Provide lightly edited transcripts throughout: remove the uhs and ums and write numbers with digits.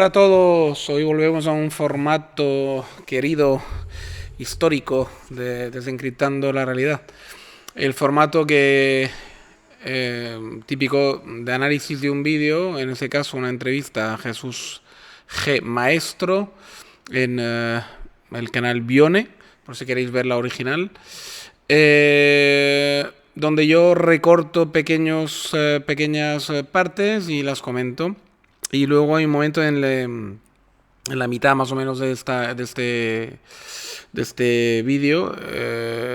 Hola a todos, hoy volvemos a un formato querido, histórico de Desencriptando la Realidad. El formato típico de análisis de un vídeo, en este caso una entrevista a Jesús G. Maestro en el canal Bione, por si queréis ver la original. Donde yo recorto pequeñas partes y las comento. Y luego hay un momento en la mitad más o menos de este vídeo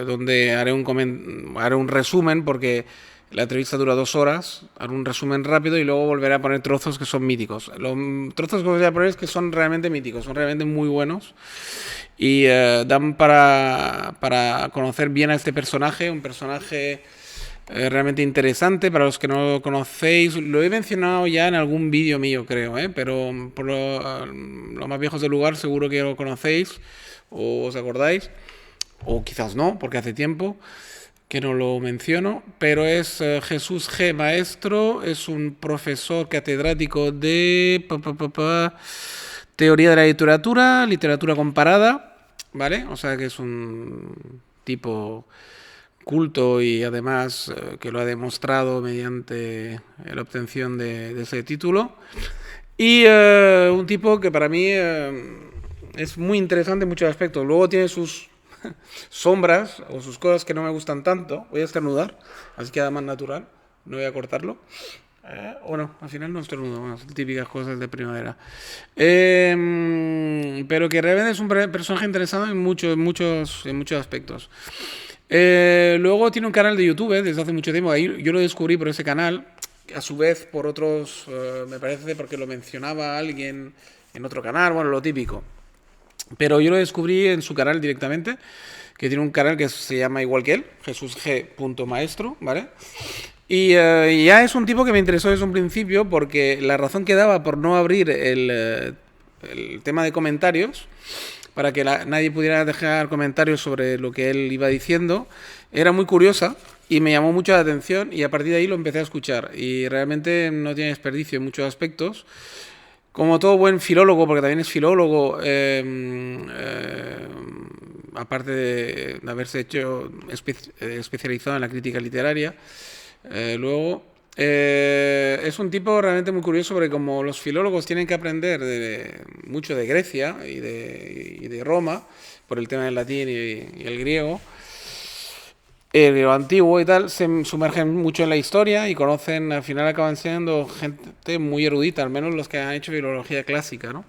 donde haré un resumen porque la entrevista dura 2 horas. Haré un resumen rápido y luego volveré a poner trozos que son míticos. Los trozos que voy a poner es que son realmente míticos, son realmente muy buenos y dan para conocer bien a este personaje, un personaje realmente interesante para los que no lo conocéis. Lo he mencionado ya en algún vídeo mío, creo, pero por los más viejos del lugar seguro que lo conocéis o os acordáis, o quizás no, porque hace tiempo que no lo menciono, pero es Jesús G. Maestro, es un profesor catedrático de teoría de la literatura comparada, ¿vale? O sea que es un tipo culto y además que lo ha demostrado mediante la obtención de ese título. Y un tipo que para mí es muy interesante en muchos aspectos. Luego tiene sus sombras o sus cosas que no me gustan tanto. Voy a estornudar, así queda más natural. No voy a cortarlo. O no, al final no estornudo. Bueno, son típicas cosas de primavera. Pero que realmente es un personaje interesante en muchos aspectos. Luego tiene un canal de YouTube desde hace mucho tiempo. Ahí yo lo descubrí por ese canal. A su vez por otros, me parece porque lo mencionaba alguien en otro canal, bueno, lo típico. Pero yo lo descubrí en su canal directamente, que tiene un canal que se llama igual que él, Jesús G. Maestro, ¿vale? Y ya es un tipo que me interesó desde un principio porque la razón que daba por no abrir el tema de comentarios, para que nadie pudiera dejar comentarios sobre lo que él iba diciendo, era muy curiosa y me llamó mucho la atención y a partir de ahí lo empecé a escuchar y realmente no tiene desperdicio en muchos aspectos. Como todo buen filólogo, porque también es filólogo, aparte de haberse especializado en la crítica literaria, luego es un tipo realmente muy curioso porque como los filólogos tienen que aprender mucho de Grecia y de Roma, por el tema del latín y el griego, lo antiguo y tal, se sumergen mucho en la historia y conocen, al final acaban siendo gente muy erudita, al menos los que han hecho filología clásica, ¿no?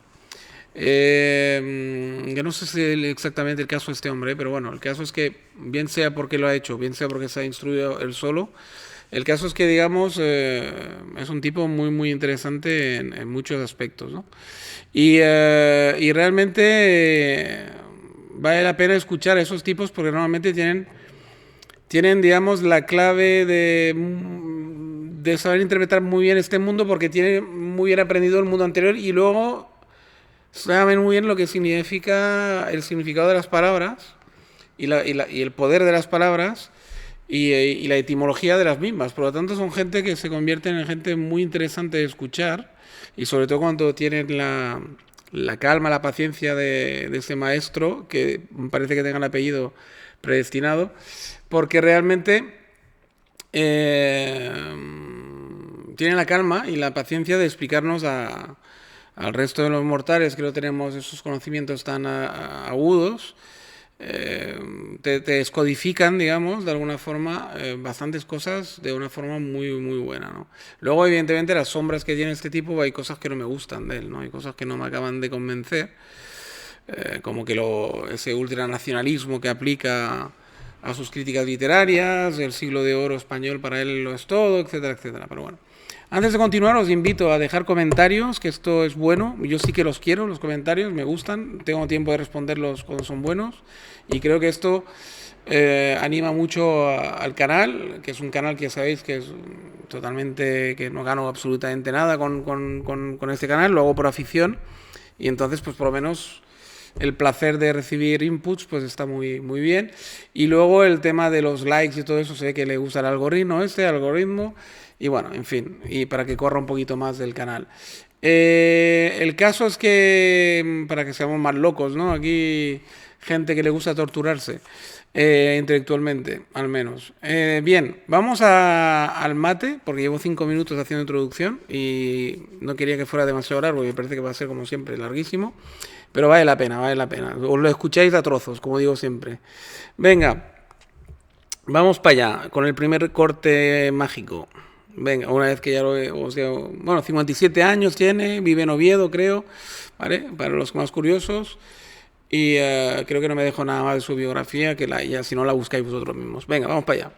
Yo no sé si exactamente el caso de este hombre, pero bueno, el caso es que bien sea porque lo ha hecho, bien sea porque se ha instruido él solo, el caso es que, digamos, es un tipo muy interesante en muchos aspectos, ¿no? Y realmente vale la pena escuchar a esos tipos porque normalmente tienen, digamos, la clave de saber interpretar muy bien este mundo porque tienen muy bien aprendido el mundo anterior y luego saben muy bien lo que significa el significado de las palabras y el poder de las palabras y la etimología de las mismas. Por lo tanto, son gente que se convierten en gente muy interesante de escuchar y sobre todo cuando tienen la calma, la paciencia de ese maestro, que parece que tenga el apellido predestinado, porque realmente tienen la calma y la paciencia de explicarnos al resto de los mortales que no tenemos esos conocimientos tan agudos. Te descodifican, digamos, de alguna forma, bastantes cosas de una forma muy buena, ¿no? Luego, evidentemente, las sombras que tiene este tipo, hay cosas que no me gustan de él, ¿no? Hay cosas que no me acaban de convencer, como que ese ultranacionalismo que aplica a sus críticas literarias, el siglo de oro español para él lo es todo, etcétera, etcétera. Pero bueno, antes de continuar os invito a dejar comentarios, que esto es bueno. Yo sí que los quiero, los comentarios me gustan, tengo tiempo de responderlos cuando son buenos y creo que esto anima mucho al canal, que es un canal que sabéis que es totalmente, que no gano absolutamente nada con este canal, lo hago por afición y entonces pues por lo menos el placer de recibir inputs pues está muy bien. Y luego el tema de los likes y todo eso, sé que le gusta el algoritmo y bueno, en fin, y para que corra un poquito más del canal. El caso es que, para que seamos más locos, ¿no? Aquí gente que le gusta torturarse, intelectualmente, al menos. Bien, vamos al mate, porque llevo 5 minutos haciendo introducción y no quería que fuera demasiado largo, y me parece que va a ser, como siempre, larguísimo. Pero vale la pena, vale la pena. Os lo escucháis a trozos, como digo siempre. Venga, vamos para allá, con el primer corte mágico. Venga, una vez que ya lo he... O sea, bueno, 57 años tiene, vive en Oviedo, creo, ¿vale? Para los más curiosos. Y creo que no me dejo nada más de su biografía, que ya si no la buscáis vosotros mismos. Venga, vamos para allá.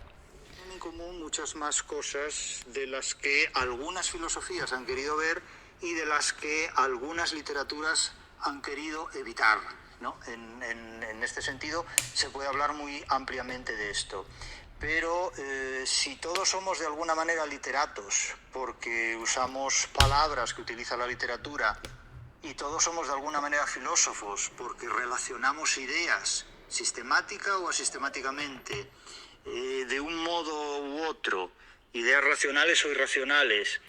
En común muchas más cosas de las que algunas filosofías han querido ver y de las que algunas literaturas han querido evitar, ¿no? En este sentido se puede hablar muy ampliamente de esto. Pero si todos somos de alguna manera literatos, porque usamos palabras que utiliza la literatura, y todos somos de alguna manera filósofos, porque relacionamos ideas, sistemática o asistemáticamente, de un modo u otro, ideas racionales o irracionales,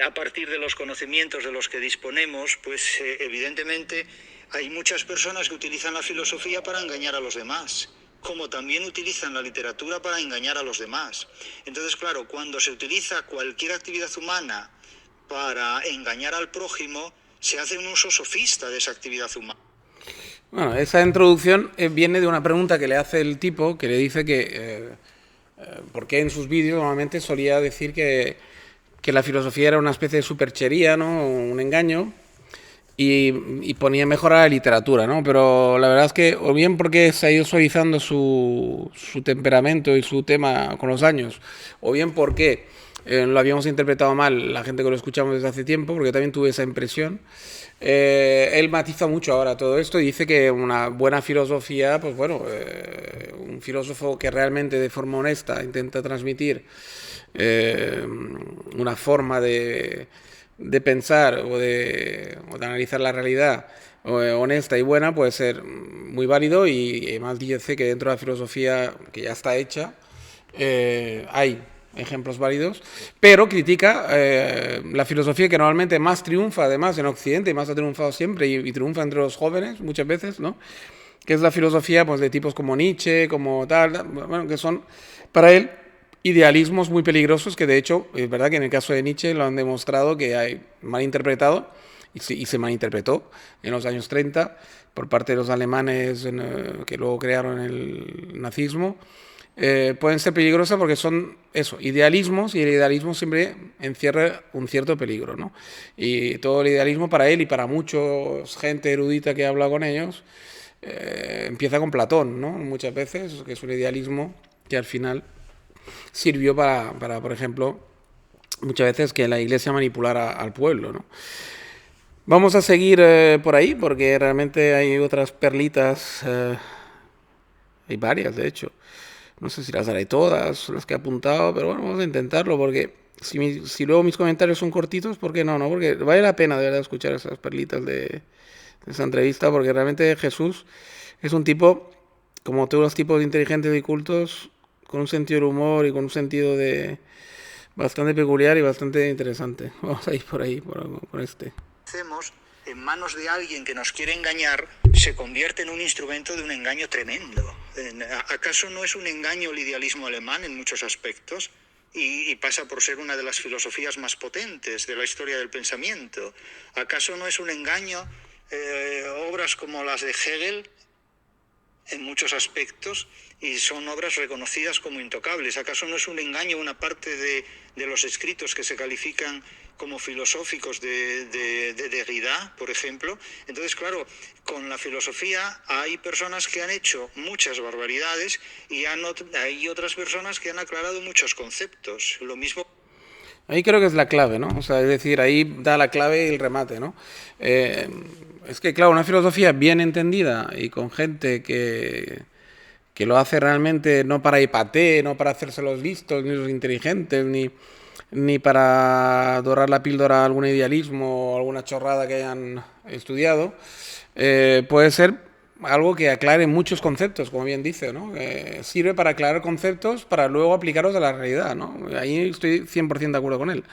a partir de los conocimientos de los que disponemos, pues evidentemente hay muchas personas que utilizan la filosofía para engañar a los demás, como también utilizan la literatura para engañar a los demás. Entonces, claro, cuando se utiliza cualquier actividad humana para engañar al prójimo, se hace un uso sofista de esa actividad humana. Bueno, esa introducción viene de una pregunta que le hace el tipo, que le dice que... porque en sus vídeos normalmente solía decir que la filosofía era una especie de superchería, ¿no? Un engaño, y ponía mejor a la literatura, ¿no? Pero la verdad es que, o bien porque se ha ido suavizando su temperamento y su tema con los años, o bien porque lo habíamos interpretado mal la gente que lo escuchamos desde hace tiempo, porque también tuve esa impresión. Él matiza mucho ahora todo esto y dice que una buena filosofía, pues bueno, un filósofo que realmente de forma honesta intenta transmitir una forma de pensar o de analizar la realidad honesta y buena puede ser muy válido, y además dice que dentro de la filosofía que ya está hecha hay ejemplos válidos, pero critica la filosofía que normalmente más triunfa además en Occidente, y más ha triunfado siempre, y triunfa entre los jóvenes muchas veces, ¿no? Que es la filosofía, pues, de tipos como Nietzsche, como tal, bueno, que son para él idealismos muy peligrosos, que de hecho es verdad que en el caso de Nietzsche lo han demostrado que hay malinterpretado, y se malinterpretó en los años 30 por parte de los alemanes que luego crearon el nazismo. Pueden ser peligrosas porque son eso, idealismos, y el idealismo siempre encierra un cierto peligro, ¿no? Y todo el idealismo para él y para mucha gente erudita que habla con ellos empieza con Platón, ¿no? Muchas veces, que es un idealismo que al final sirvió para, por ejemplo, muchas veces que la iglesia manipulara al pueblo, ¿no? Vamos a seguir por ahí, porque realmente hay otras perlitas, hay varias de hecho. No sé si las haré todas, las que he apuntado, pero bueno, vamos a intentarlo, porque si luego mis comentarios son cortitos, ¿por qué no? ¿No? Porque vale la pena de verdad escuchar esas perlitas de esa entrevista, porque realmente Jesús es un tipo, como todos los tipos inteligentes y cultos, con un sentido del humor y con un sentido de bastante peculiar y bastante interesante. Vamos a ir por ahí, por este. Hacemos en manos de alguien que nos quiere engañar, se convierte en un instrumento de un engaño tremendo. ¿Acaso no es un engaño el idealismo alemán en muchos aspectos? Y pasa por ser una de las filosofías más potentes de la historia del pensamiento. ¿Acaso no es un engaño obras como las de Hegel en muchos aspectos, y son obras reconocidas como intocables? ¿Acaso no es un engaño una parte de los escritos que se califican como filosóficos de Derrida, por ejemplo? Entonces, claro, con la filosofía hay personas que han hecho muchas barbaridades y hay otras personas que han aclarado muchos conceptos. Lo mismo. Ahí creo que es la clave, ¿no? O sea, es decir, ahí da la clave y el remate, ¿no? Es que, claro, una filosofía bien entendida y con gente que lo hace realmente no para hipaté, no para hacerse los listos, ni los inteligentes, ni para dorar la píldora a algún idealismo o alguna chorrada que hayan estudiado, puede ser algo que aclare muchos conceptos, como bien dice, ¿no? Sirve para aclarar conceptos para luego aplicarlos a la realidad, ¿no? Ahí estoy 100% de acuerdo con él.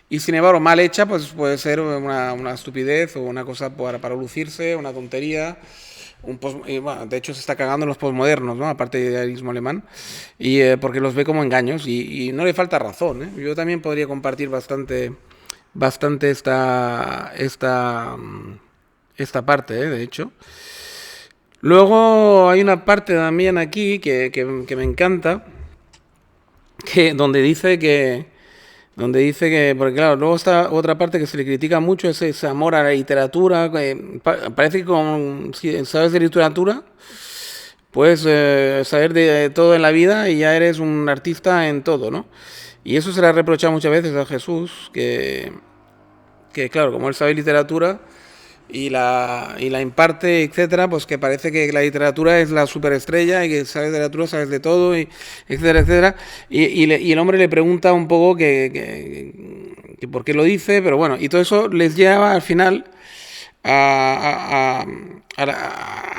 Y sin embargo, mal hecha, pues puede ser una estupidez o una cosa para lucirse, una tontería. Y, bueno, de hecho se está cagando en los postmodernos, ¿no? Aparte del idealismo alemán, y porque los ve como engaños y no le falta razón, ¿eh? Yo también podría compartir bastante esta parte, ¿eh? De hecho. Luego hay una parte también aquí que me encanta, donde dice que, porque claro, luego está otra parte que se le critica mucho, es ese amor a la literatura. Parece que si sabes de literatura, puedes saber de todo en la vida y ya eres un artista en todo, ¿no? Y eso se le ha reprochado muchas veces a Jesús, que claro, como él sabe literatura y la imparte, etcétera, pues que parece que la literatura es la superestrella y que sabes de literatura, sabes de todo, y etcétera, etcétera. Y el hombre le pregunta un poco que por qué lo dice, pero bueno, y todo eso les lleva al final a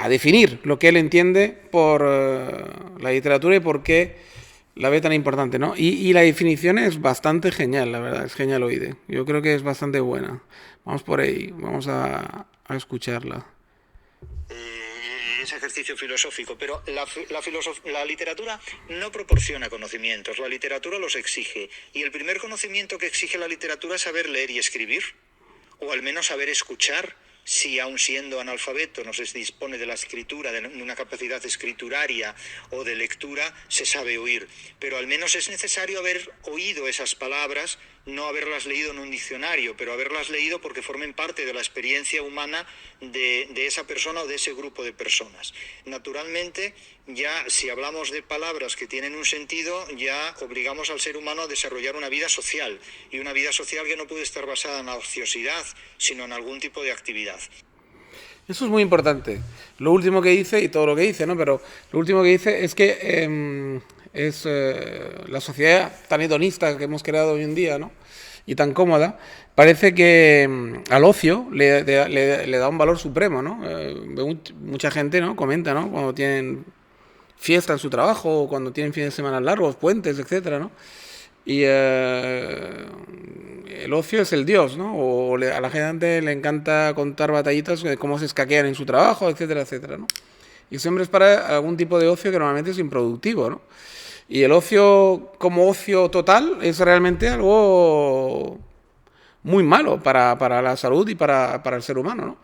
definir lo que él entiende por la literatura y por qué la ve tan importante, ¿no? Y la definición es bastante genial, la verdad, es genialoide. Yo creo que es bastante buena. Vamos por ahí, vamos a escucharla. Ese ejercicio filosófico, pero la literatura no proporciona conocimientos, la literatura los exige. Y el primer conocimiento que exige la literatura es saber leer y escribir, o al menos saber escuchar. Si aun siendo analfabeto no se dispone de la escritura, de una capacidad escrituraria o de lectura, se sabe oír. Pero al menos es necesario haber oído esas palabras, no haberlas leído en un diccionario, pero haberlas leído porque formen parte de la experiencia humana de esa persona o de ese grupo de personas. Naturalmente, ya si hablamos de palabras que tienen un sentido, ya obligamos al ser humano a desarrollar una vida social, y una vida social que no puede estar basada en la ociosidad, sino en algún tipo de actividad. Eso es muy importante. Lo último que dice, y todo lo que dice, ¿no? Pero lo último que dice es que la sociedad tan hedonista que hemos creado hoy en día, ¿no? Y tan cómoda, parece que al ocio le da un valor supremo, ¿no? Mucha gente, ¿no? Comenta, ¿no? Cuando tienen fiesta en su trabajo, o cuando tienen fines de semana largos, puentes, etcétera, ¿no? Y el ocio es el dios, ¿no? A la gente le encanta contar batallitas de cómo se escaquean en su trabajo, etcétera, etcétera, ¿no? Y siempre es para algún tipo de ocio que normalmente es improductivo, ¿no? Y el ocio como ocio total es realmente algo muy malo para la salud y para el ser humano, ¿no?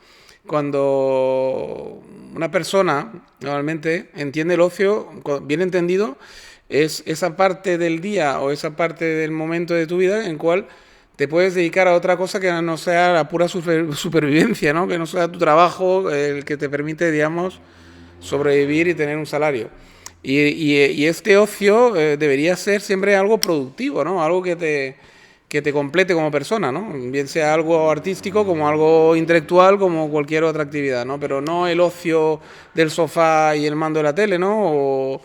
Cuando una persona normalmente entiende el ocio, bien entendido, es esa parte del día o esa parte del momento de tu vida en cual te puedes dedicar a otra cosa que no sea la pura supervivencia, ¿no? Que no sea tu trabajo el que te permite, digamos, sobrevivir y tener un salario. Y este ocio debería ser siempre algo productivo, ¿no? Algo que te complete como persona, ¿no? Bien sea algo artístico, como algo intelectual, como cualquier otra actividad, ¿no? Pero no el ocio del sofá y el mando de la tele, ¿no? O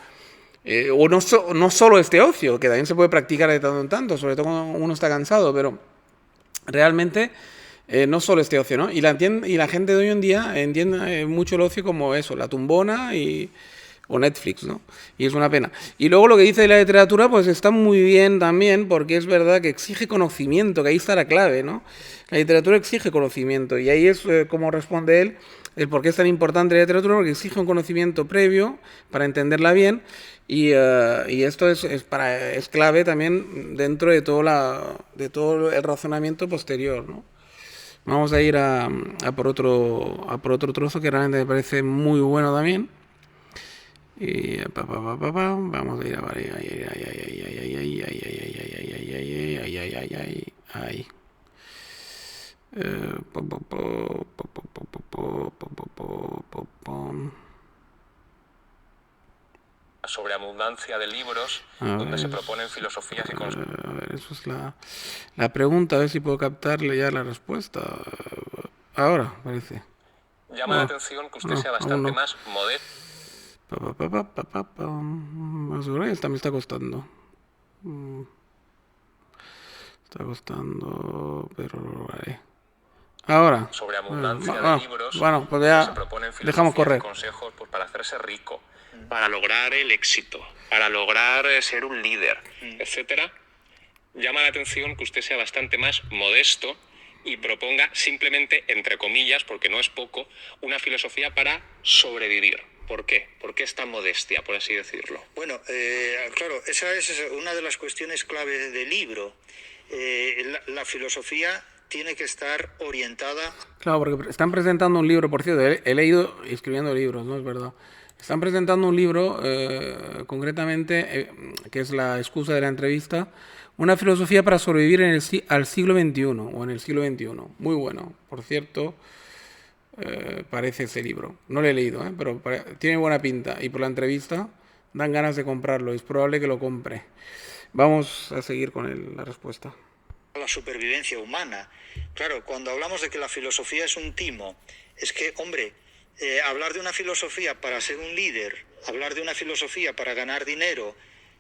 no solo este ocio, que también se puede practicar de tanto en tanto, sobre todo cuando uno está cansado, pero realmente no solo este ocio, ¿no? Y la gente de hoy en día entiende mucho el ocio como eso, la tumbona o Netflix, ¿no? Y es una pena. Y luego lo que dice de la literatura, pues está muy bien también, porque es verdad que exige conocimiento, que ahí está la clave, ¿no? La literatura exige conocimiento, y ahí es como responde él, el por qué es tan importante la literatura, porque exige un conocimiento previo para entenderla bien, y esto es clave también dentro de todo el razonamiento posterior, ¿no? Vamos a ir a por otro trozo que realmente me parece muy bueno también. Y vamos a ir a ahí. Sobreabundancia de libros donde se proponen filosofías y conceptos. A ver, eso es la pregunta, a ver si puedo captarle ya la respuesta. Ahora, parece. Llama la atención que usted sea bastante más modesto. Esta me está costando. Está costando, pero lo haré. Ahora. Sobreabundancia de libros. Bueno, pues ya se proponen dejamos correr. Consejos pues, para hacerse rico, para lograr el éxito, para lograr ser un líder, etcétera. llama la atención que usted sea bastante más modesto y proponga simplemente, entre comillas, porque no es poco, una filosofía para sobrevivir. ¿Por qué? ¿Por qué esta modestia, por así decirlo? Bueno, claro, esa es una de las cuestiones clave del libro. La filosofía tiene que estar orientada... Claro, porque están presentando un libro, por cierto, he leído escribiendo libros, ¿no? Es verdad. Están presentando un libro, concretamente, que es la excusa de la entrevista, una filosofía para sobrevivir al siglo XXI, o en el siglo XXI. Muy bueno, por cierto, parece ese libro. No lo he leído, pero tiene buena pinta. Y por la entrevista dan ganas de comprarlo. Es probable que lo compre. Vamos a seguir con la respuesta. La supervivencia humana. Claro, cuando hablamos de que la filosofía es un timo, es que, hombre, hablar de una filosofía para ser un líder, hablar de una filosofía para ganar dinero,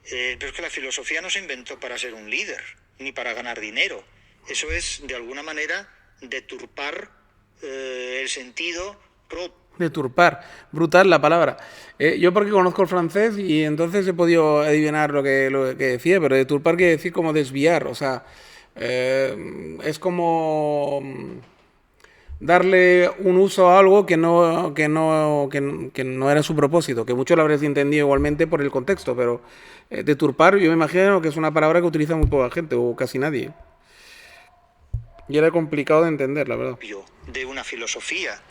pero es que la filosofía no se inventó para ser un líder, ni para ganar dinero. Eso es, de alguna manera, deturpar el sentido propio. Deturpar, brutal la palabra. Yo porque conozco el francés y entonces he podido adivinar lo que decía, pero deturpar quiere decir como desviar, o sea, es como darle un uso a algo que no era su propósito, que mucho lo habréis entendido igualmente por el contexto, pero deturpar yo me imagino que es una palabra que utiliza muy poca gente o casi nadie. Y era complicado de entender, la verdad. De una filosofía.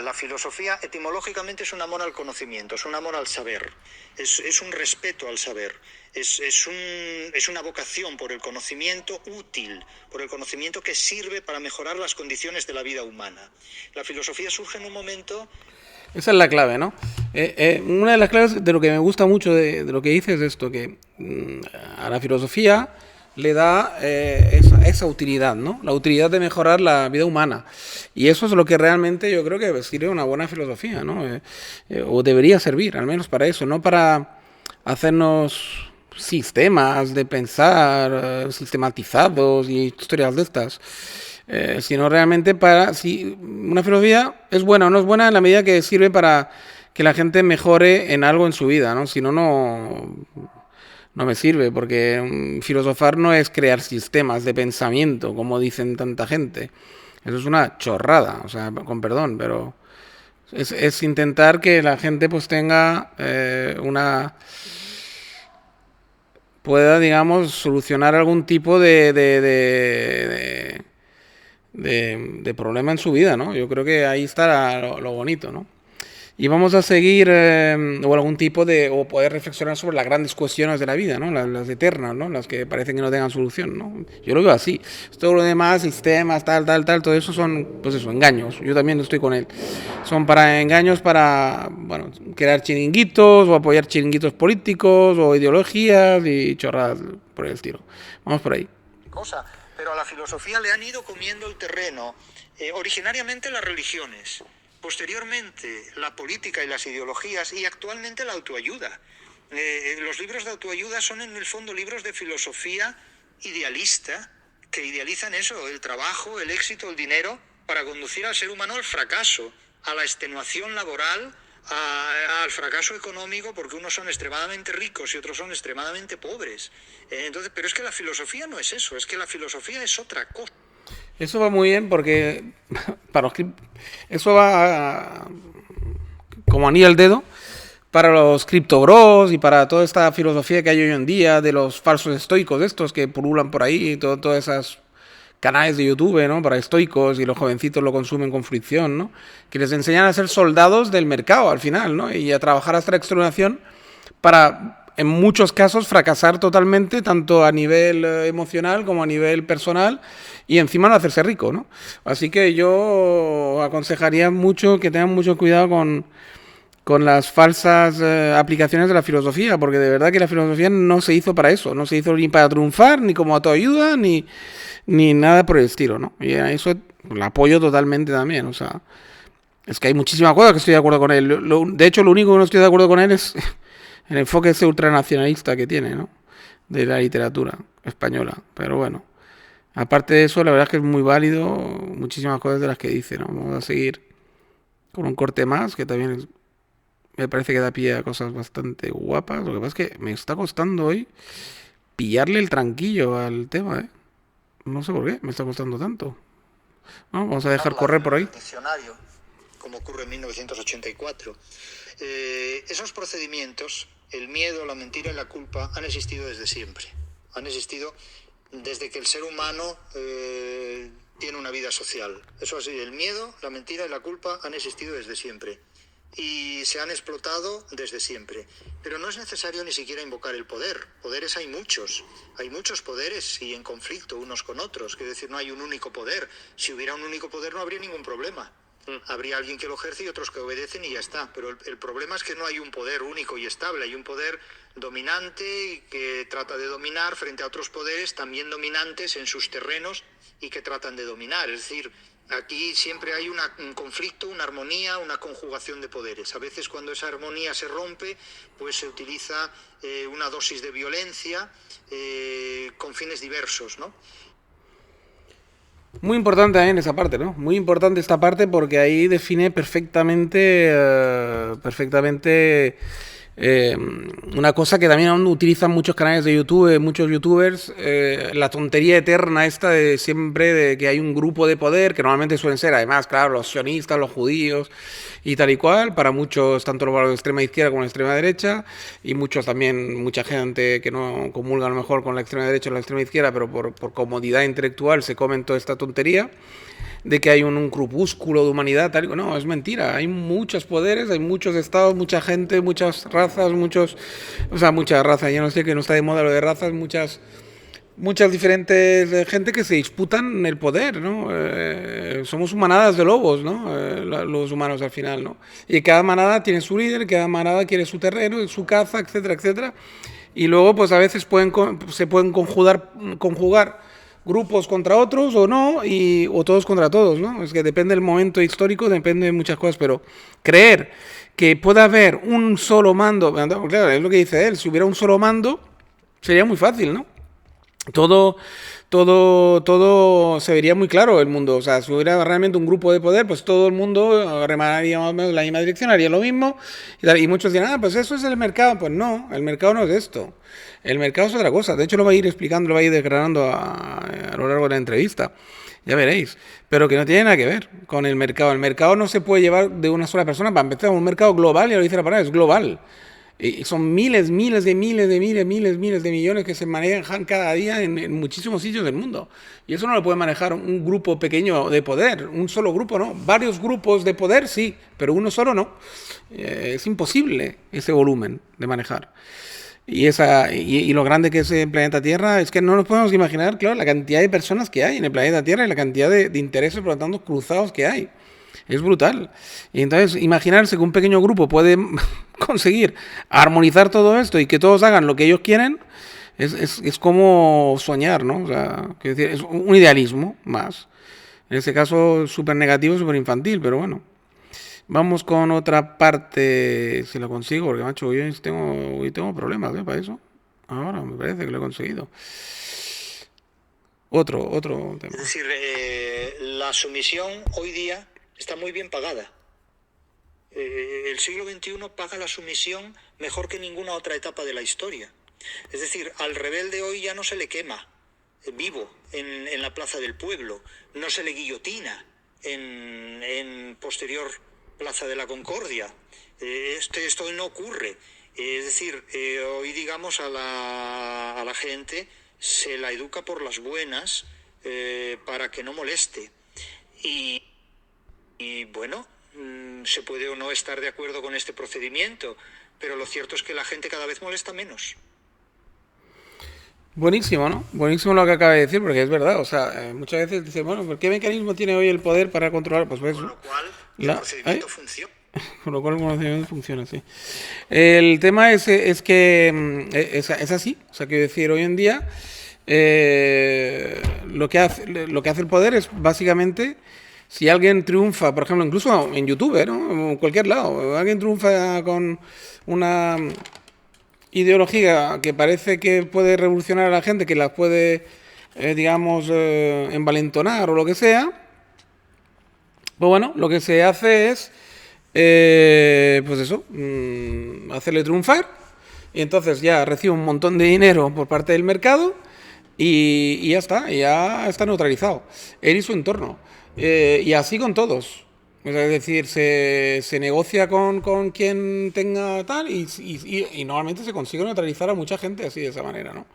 La filosofía etimológicamente es un amor al conocimiento, es un amor al saber, es un respeto al saber, es una vocación por el conocimiento útil, por el conocimiento que sirve para mejorar las condiciones de la vida humana. La filosofía surge en un momento... Esa es la clave, ¿no? Una de las claves de lo que me gusta mucho de lo que dices es esto, que a la filosofía le da esa utilidad, ¿no? La utilidad de mejorar la vida humana. Y eso es lo que realmente yo creo que sirve una buena filosofía, ¿no? O debería servir, al menos para eso, no para hacernos sistemas de pensar sistematizados y historias de estas, sino realmente para... Si una filosofía es buena o no es buena en la medida que sirve para que la gente mejore en algo en su vida, ¿no? Si no, no me sirve, porque filosofar no es crear sistemas de pensamiento, como dicen tanta gente. Eso es una chorrada, o sea, con perdón, pero es intentar que la gente pues tenga pueda, digamos, solucionar algún tipo de problema en su vida, ¿no? Yo creo que ahí está lo bonito, ¿no? Y vamos a seguir, o algún tipo o poder reflexionar sobre las grandes cuestiones de la vida, ¿no? Las eternas, ¿no? Las que parecen que no tengan solución, ¿no? Yo lo veo así. Todo lo demás, sistemas, tal, todo eso son, pues eso, engaños. Yo también estoy con él. Son para engaños, para, bueno, crear chiringuitos, o apoyar chiringuitos políticos, o ideologías y chorradas por el estilo. Vamos por ahí. Pero a la filosofía le han ido comiendo el terreno, originariamente las religiones, posteriormente la política y las ideologías y actualmente la autoayuda. Los libros de autoayuda son en el fondo libros de filosofía idealista que idealizan eso, el trabajo, el éxito, el dinero, para conducir al ser humano al fracaso, a la extenuación laboral, al fracaso económico, porque unos son extremadamente ricos y otros son extremadamente pobres. Entonces, pero es que la filosofía no es eso, es que la filosofía es otra cosa. Eso va muy bien porque eso va como anillo al dedo para los criptobros y para toda esta filosofía que hay hoy en día de los falsos estoicos, estos que pululan por ahí, todas esas canales de YouTube, ¿no? Para estoicos, y los jovencitos lo consumen con fricción, ¿no? Que les enseñan a ser soldados del mercado al final, ¿no? Y a trabajar hasta la extenuación para, en muchos casos, fracasar totalmente, tanto a nivel emocional como a nivel personal, y encima no hacerse rico, ¿no? Así que yo aconsejaría mucho que tengan mucho cuidado con las falsas aplicaciones de la filosofía, porque de verdad que la filosofía no se hizo para eso, no se hizo ni para triunfar, ni como autoayuda, ni nada por el estilo, ¿no? Y a eso lo apoyo totalmente también, o sea, es que hay muchísimas cosas que estoy de acuerdo con él. De hecho, lo único que no estoy de acuerdo con él es el enfoque ese ultranacionalista que tiene, ¿no? De la literatura española, pero bueno. Aparte de eso, la verdad es que es muy válido muchísimas cosas de las que dice, ¿no? Vamos a seguir con un corte más, que también me parece que da pie a cosas bastante guapas. Lo que pasa es que me está costando hoy pillarle el tranquillo al tema, ¿eh? No sé por qué me está costando tanto. No, vamos a dejar correr por ahí. Diccionario, como ocurre en 1984. Esos procedimientos, el miedo, la mentira y la culpa, han existido desde siempre. Han existido desde que el ser humano tiene una vida social. Eso así, el miedo, la mentira y la culpa han existido desde siempre. Y se han explotado desde siempre. Pero no es necesario ni siquiera invocar el poder. Poderes hay muchos poderes y en conflicto unos con otros. Quiero decir, no hay un único poder. Si hubiera un único poder no habría ningún problema. Habría alguien que lo ejerce y otros que obedecen y ya está. Pero el problema es que no hay un poder único y estable. Hay un poder dominante que trata de dominar frente a otros poderes también dominantes en sus terrenos y que tratan de dominar. Es decir, aquí siempre hay un conflicto, una armonía, una conjugación de poderes. A veces cuando esa armonía se rompe, pues se utiliza una dosis de violencia con fines diversos, ¿no? Muy importante también esa parte, ¿no? Muy importante esta parte porque ahí define perfectamente, una cosa que también aún utilizan muchos canales de YouTube, muchos youtubers, la tontería eterna esta de siempre de que hay un grupo de poder, que normalmente suelen ser, además, claro, los sionistas, los judíos y tal y cual, para muchos, tanto los de la extrema izquierda como la extrema derecha, y muchos también, mucha gente que no comulga a lo mejor con la extrema derecha o la extrema izquierda, pero por comodidad intelectual se comen toda esta tontería de que hay un grupúsculo de humanidad, tal. No, es mentira. Hay muchos poderes, hay muchos estados, mucha gente, muchas razas, muchas razas. Ya no sé que no está de moda lo de razas, muchas diferentes gente que se disputan el poder, ¿no? Somos manadas de lobos, ¿no? Los humanos al final, ¿no? Y cada manada tiene su líder, cada manada quiere su terreno, su caza, etcétera, etcétera. Y luego, pues a veces se pueden conjugar grupos contra otros o no, o todos contra todos, ¿no? Es que depende del momento histórico, depende de muchas cosas, pero creer que pueda haber un solo mando, claro, es lo que dice él, si hubiera un solo mando, sería muy fácil, ¿no? Todo se vería muy claro el mundo. O sea, si hubiera realmente un grupo de poder, pues todo el mundo remaría más o menos en la misma dirección, haría lo mismo. Y muchos dirán, pues eso es el mercado. Pues no, el mercado no es esto. El mercado es otra cosa. De hecho, lo va a ir explicando, lo va a ir desgranando a lo largo de la entrevista. Ya veréis. Pero que no tiene nada que ver con el mercado. El mercado no se puede llevar de una sola persona. Para empezar, un mercado global, ya lo dice la palabra, es global. Y son miles de millones que se manejan cada día en muchísimos sitios del mundo. Y eso no lo puede manejar un grupo pequeño de poder, un solo grupo no. Varios grupos de poder sí, pero uno solo no. Es imposible ese volumen de manejar. Y lo grande que es el planeta Tierra es que no nos podemos imaginar, claro, la cantidad de personas que hay en el planeta Tierra y la cantidad de intereses, por lo tanto, cruzados que hay. Es brutal. Y entonces, imaginarse que un pequeño grupo puede conseguir armonizar todo esto y que todos hagan lo que ellos quieren, es como soñar, ¿no? O sea, quiero decir, es un idealismo más. En este caso, súper negativo, súper infantil, pero bueno. Vamos con otra parte, si lo consigo, porque, macho, hoy tengo problemas, para eso. Ahora me parece que lo he conseguido. Otro tema. Es decir, la sumisión hoy día está muy bien pagada. El siglo XXI paga la sumisión mejor que ninguna otra etapa de la historia. Es decir, al rebelde hoy ya no se le quema vivo en la plaza del pueblo, no se le guillotina en posterior Plaza de la Concordia. Esto no ocurre. Es decir, hoy digamos a la gente se la educa por las buenas para que no moleste. Y bueno, se puede o no estar de acuerdo con este procedimiento, pero lo cierto es que la gente cada vez molesta menos. Buenísimo, ¿no? Buenísimo lo que acaba de decir, porque es verdad. O sea, muchas veces dicen, bueno, ¿qué mecanismo tiene hoy el poder para controlar? Pues ves, Con lo cual, el procedimiento funciona. Con lo cual el procedimiento funciona, sí. El tema es que es así. O sea, quiero decir, hoy en día lo que hace el poder es básicamente, si alguien triunfa, por ejemplo, incluso en YouTube, ¿no? En cualquier lado, alguien triunfa con una ideología que parece que puede revolucionar a la gente, que la puede, digamos, envalentonar o lo que sea, pues bueno, lo que se hace es, pues eso, hacerle triunfar y entonces ya recibe un montón de dinero por parte del mercado y ya está neutralizado, él y su entorno. Y así con todos. O sea, es decir, se negocia con quien tenga tal y normalmente se consigue neutralizar a mucha gente así de esa manera, ¿no?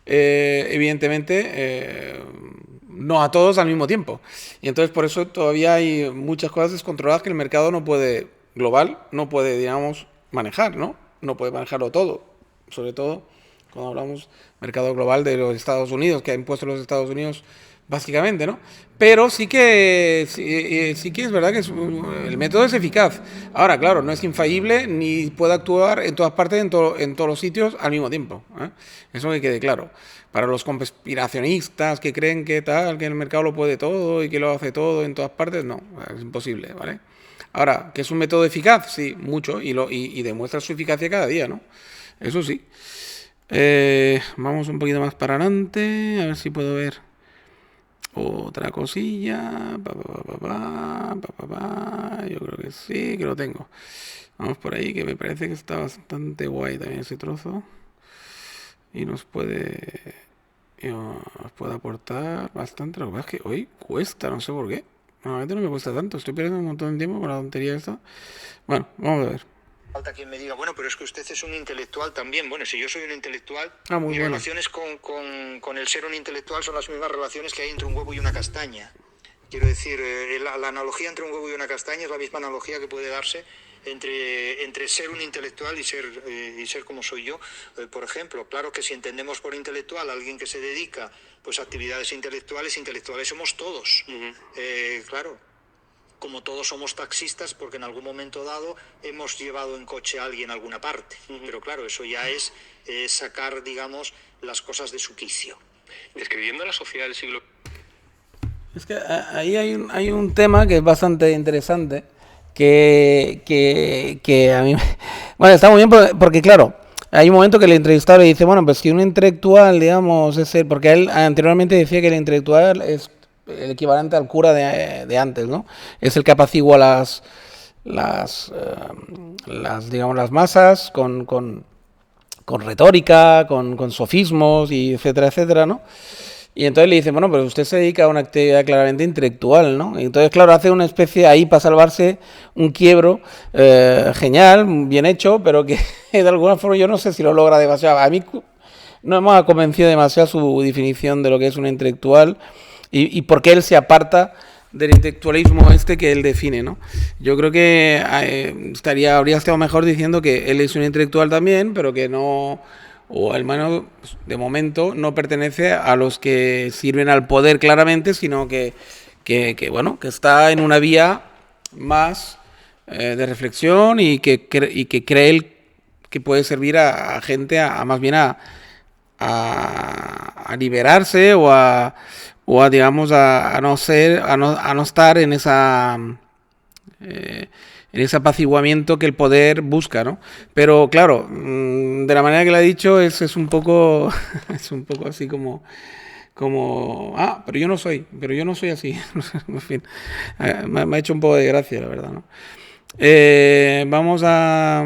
Evidentemente, no a todos al mismo tiempo. Y entonces por eso todavía hay muchas cosas descontroladas que el mercado no puede, global, no puede, digamos, manejar, ¿no? No puede manejarlo todo. Sobre todo cuando hablamos mercado global de los Estados Unidos, que ha impuesto los Estados Unidos básicamente, ¿no? Pero sí que es verdad que el método es eficaz. Ahora, claro, no es infalible ni puede actuar en todas partes, en todos los sitios al mismo tiempo, ¿eh? Eso que quede claro. Para los conspiracionistas que creen que tal, que el mercado lo puede todo y que lo hace todo en todas partes, no, es imposible, ¿vale? Ahora, ¿que es un método eficaz? Sí, mucho, y demuestra su eficacia cada día, ¿no? Eso sí. Vamos un poquito más para adelante, a ver si puedo ver otra cosilla. Yo creo que sí, que lo tengo. Vamos por ahí, que me parece que está bastante guay también ese trozo. Y nos puede aportar bastante. Lo que pasa es que hoy cuesta, no sé por qué. Normalmente no me cuesta tanto, estoy perdiendo un montón de tiempo con la tontería esta. Bueno, vamos a ver. Falta quien me diga, bueno, pero es que usted es un intelectual también. Bueno, si yo soy un intelectual, Muy mis bueno. relaciones con el ser un intelectual son las mismas relaciones que hay entre un huevo y una castaña. Quiero decir, la analogía entre un huevo y una castaña es la misma analogía que puede darse entre ser un intelectual y ser como soy yo. Por ejemplo, claro que si entendemos por intelectual a alguien que se dedica pues a actividades intelectuales somos todos. Claro, como todos somos taxistas porque en algún momento dado hemos llevado en coche a alguien a alguna parte. Pero claro, eso ya es sacar, digamos, las cosas de su quicio. Describiendo la sociedad del siglo... Es que ahí hay un tema que es bastante interesante, que a mí... Bueno, está muy bien porque, claro, hay un momento que el entrevistador le dice, bueno, pues si un intelectual, digamos, es el... Porque él anteriormente decía que el intelectual es el equivalente al cura de antes, ¿no? Es el que apacigua digamos, las masas con retórica, con sofismos, y etcétera, etcétera, ¿no? Y entonces le dicen, bueno, pero usted se dedica a una actividad claramente intelectual, ¿no? Y entonces, claro, hace una especie ahí para salvarse un quiebro genial, bien hecho, pero que de alguna forma yo no sé si lo logra demasiado. A mí no me ha convencido demasiado su definición de lo que es un intelectual y por qué él se aparta del intelectualismo que él define, ¿no? Yo creo que habría estado mejor diciendo que él es un intelectual también, pero que no... o al menos de momento no pertenece a los que sirven al poder claramente, sino que bueno, que está en una vía más de reflexión y que cree él que puede servir a gente más bien a liberarse o digamos a no estar en ese apaciguamiento que el poder busca, ¿no? Pero claro, de la manera que lo ha dicho es un poco es un poco así como pero yo no soy así. En fin, me ha hecho un poco de gracia, la verdad, ¿no? Vamos a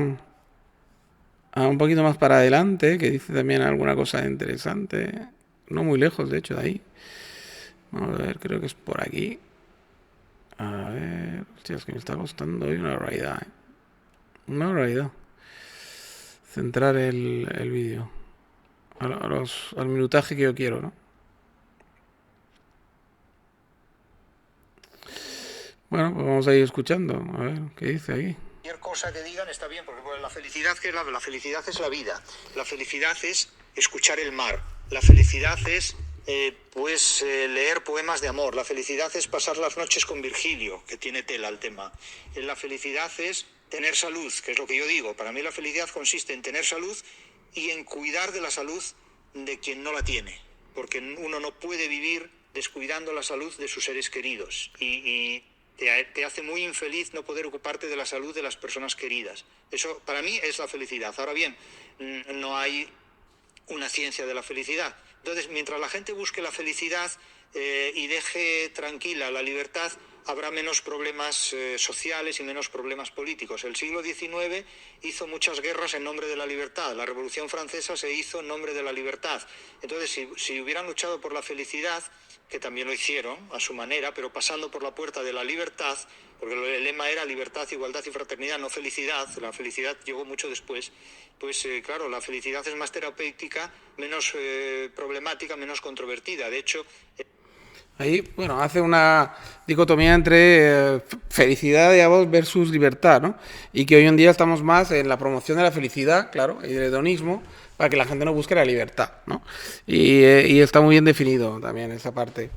un poquito más para adelante, que dice también alguna cosa interesante, no muy lejos de hecho de ahí. Vamos a ver, creo que es por aquí. A ver, hostia, es que me está costando hoy una barbaridad, ¿eh? Una barbaridad. Centrar el vídeo al minutaje que yo quiero, ¿no? Bueno, pues vamos a ir escuchando, a ver qué dice aquí. Cualquier cosa que digan está bien, porque la felicidad, ¿qué es la felicidad? Es la vida. La felicidad es escuchar el mar. La felicidad es leer poemas de amor. La felicidad es pasar las noches con Virgilio, que tiene tela el tema. La felicidad es tener salud, que es lo que yo digo. Para mí la felicidad consiste en tener salud y en cuidar de la salud de quien no la tiene. Porque uno no puede vivir descuidando la salud de sus seres queridos. Y te hace muy infeliz no poder ocuparte de la salud de las personas queridas. Eso para mí es la felicidad. Ahora bien, no hay una ciencia de la felicidad. Entonces, mientras la gente busque la felicidad y deje tranquila la libertad, habrá menos problemas sociales y menos problemas políticos. El siglo XIX hizo muchas guerras en nombre de la libertad. La Revolución Francesa se hizo en nombre de la libertad. Entonces, si hubieran luchado por la felicidad, que también lo hicieron a su manera, pero pasando por la puerta de la libertad, porque el lema era libertad, igualdad y fraternidad, no felicidad, la felicidad llegó mucho después, pues claro, la felicidad es más terapéutica, menos problemática, menos controvertida. De hecho... Ahí, bueno, hace una dicotomía entre felicidad, digamos, versus libertad, ¿no? Y que hoy en día estamos más en la promoción de la felicidad, claro, y del hedonismo, para que la gente no busque la libertad, ¿no? Y está muy bien definido también esa parte.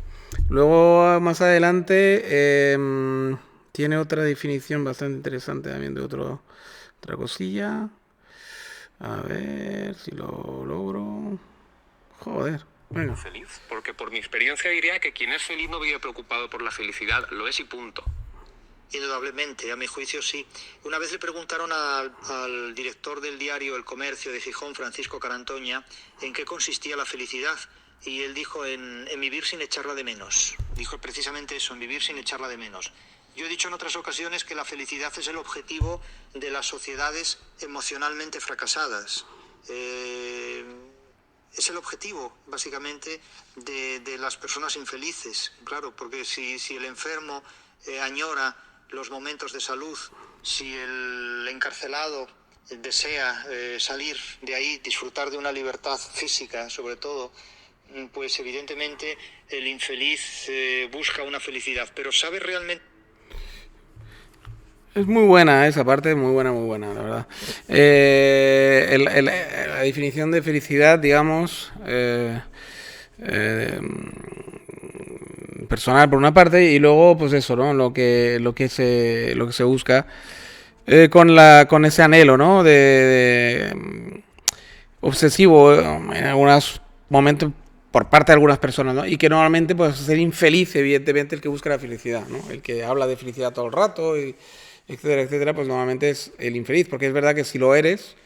Luego, más adelante, tiene otra definición bastante interesante también de otra cosilla. A ver si lo logro. Joder. Bueno. Feliz, porque por mi experiencia diría que quien es feliz no vive preocupado por la felicidad, lo es y punto. Indudablemente, a mi juicio sí. Una vez le preguntaron al director del diario El Comercio de Gijón, Francisco Carantoña, en qué consistía la felicidad. Y él dijo en vivir sin echarla de menos. Dijo precisamente eso, en vivir sin echarla de menos. Yo he dicho en otras ocasiones que la felicidad es el objetivo de las sociedades emocionalmente fracasadas. Es el objetivo, básicamente, de las personas infelices. Claro, porque si el enfermo añora los momentos de salud, si el encarcelado desea salir de ahí, disfrutar de una libertad física, sobre todo, pues evidentemente el infeliz busca una felicidad. Pero ¿sabe realmente? Es muy buena esa parte, muy buena, la verdad. La definición de felicidad, digamos, personal por una parte, y luego, pues eso, ¿no? Lo que se busca con ese anhelo, ¿no? De obsesivo en algunos momentos por parte de algunas personas, ¿no? Y que normalmente pues ser infeliz, evidentemente, el que busca la felicidad, ¿no? El que habla de felicidad todo el rato, y etcétera, etcétera, pues normalmente es el infeliz, porque es verdad que si lo eres,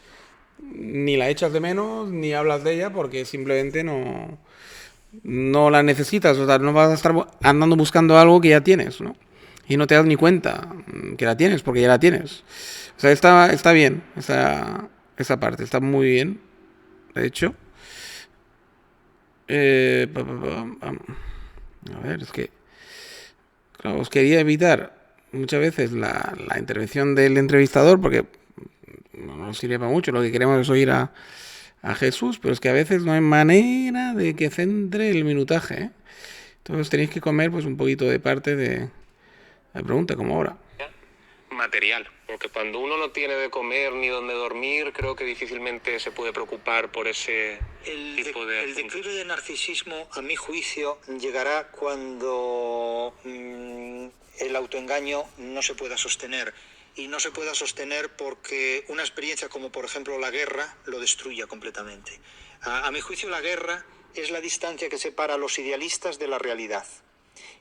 ni la echas de menos, ni hablas de ella, porque simplemente no la necesitas, o sea, no vas a estar andando buscando algo que ya tienes, ¿no? Y no te das ni cuenta que la tienes, porque ya la tienes. O sea, está bien, esa parte, está muy bien, de hecho. A ver, es que, claro, os quería evitar muchas veces la intervención del entrevistador, porque no nos sirve para mucho, lo que queremos es oír a Jesús, pero es que a veces no hay manera de que centre el minutaje, ¿eh? Entonces tenéis que comer pues un poquito de parte de la pregunta, como ahora. Material, porque cuando uno no tiene de comer ni donde dormir, creo que difícilmente se puede preocupar por ese tipo de... El declive del narcisismo, a mi juicio, llegará cuando el autoengaño no se pueda sostener. Y no se pueda sostener porque una experiencia como, por ejemplo, la guerra lo destruya completamente. A mi juicio, la guerra es la distancia que separa a los idealistas de la realidad.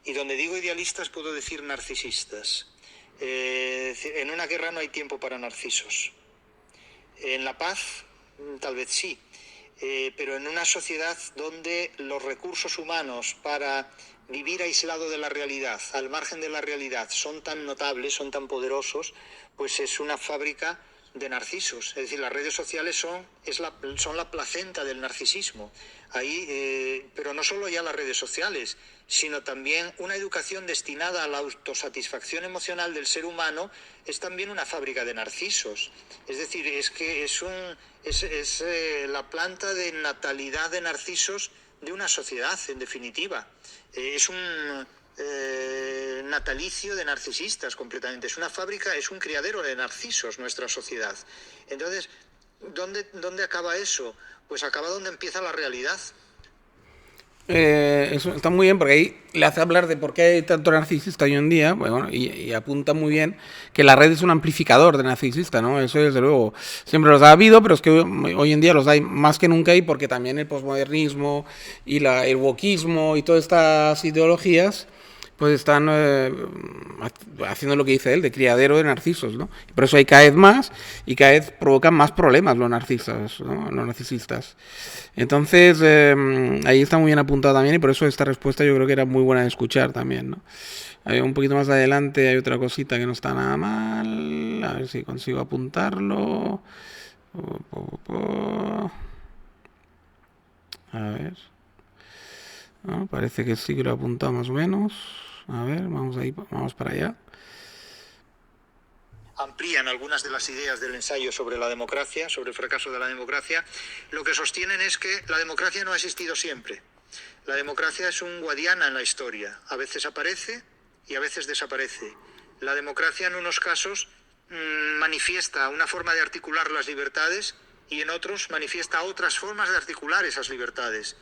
Y donde digo idealistas puedo decir narcisistas. En una guerra no hay tiempo para narcisos. En la paz, tal vez sí. Pero en una sociedad donde los recursos humanos para vivir aislado de la realidad, al margen de la realidad, son tan notables, son tan poderosos, pues es una fábrica de narcisos. Es decir, las redes sociales son la placenta del narcisismo. Ahí, pero no solo ya las redes sociales, sino también una educación destinada a la autosatisfacción emocional del ser humano es también una fábrica de narcisos. Es decir, es que es la planta de natalidad de narcisos de una sociedad, en definitiva. Es un natalicio de narcisistas completamente. Es una fábrica, es un criadero de narcisos nuestra sociedad. Entonces, ¿dónde acaba eso? Pues acaba donde empieza la realidad. Eso está muy bien, porque ahí le hace hablar de por qué hay tanto narcisista hoy en día, bueno, y apunta muy bien que la red es un amplificador de narcisista, ¿no? Eso desde luego siempre los ha habido, pero es que hoy en día los hay más que nunca, y porque también el posmodernismo y el wokismo y todas estas ideologías pues están haciendo lo que dice él, de criadero de narcisos, ¿no? Y por eso hay cada vez más y cada vez provocan más problemas los narcisistas, ¿no? Los narcisistas. Entonces, ahí está muy bien apuntado también y por eso esta respuesta yo creo que era muy buena de escuchar también, ¿no? Un poquito más adelante hay otra cosita que no está nada mal, a ver si consigo apuntarlo. A ver. No, parece que sí que lo he apuntado más o menos. A ver, vamos para allá. Amplían algunas de las ideas del ensayo sobre la democracia, sobre el fracaso de la democracia. Lo que sostienen es que la democracia no ha existido siempre. La democracia es un guadiana en la historia. A veces aparece y a veces desaparece. La democracia en unos casos manifiesta una forma de articular las libertades y en otros manifiesta otras formas de articular esas libertades.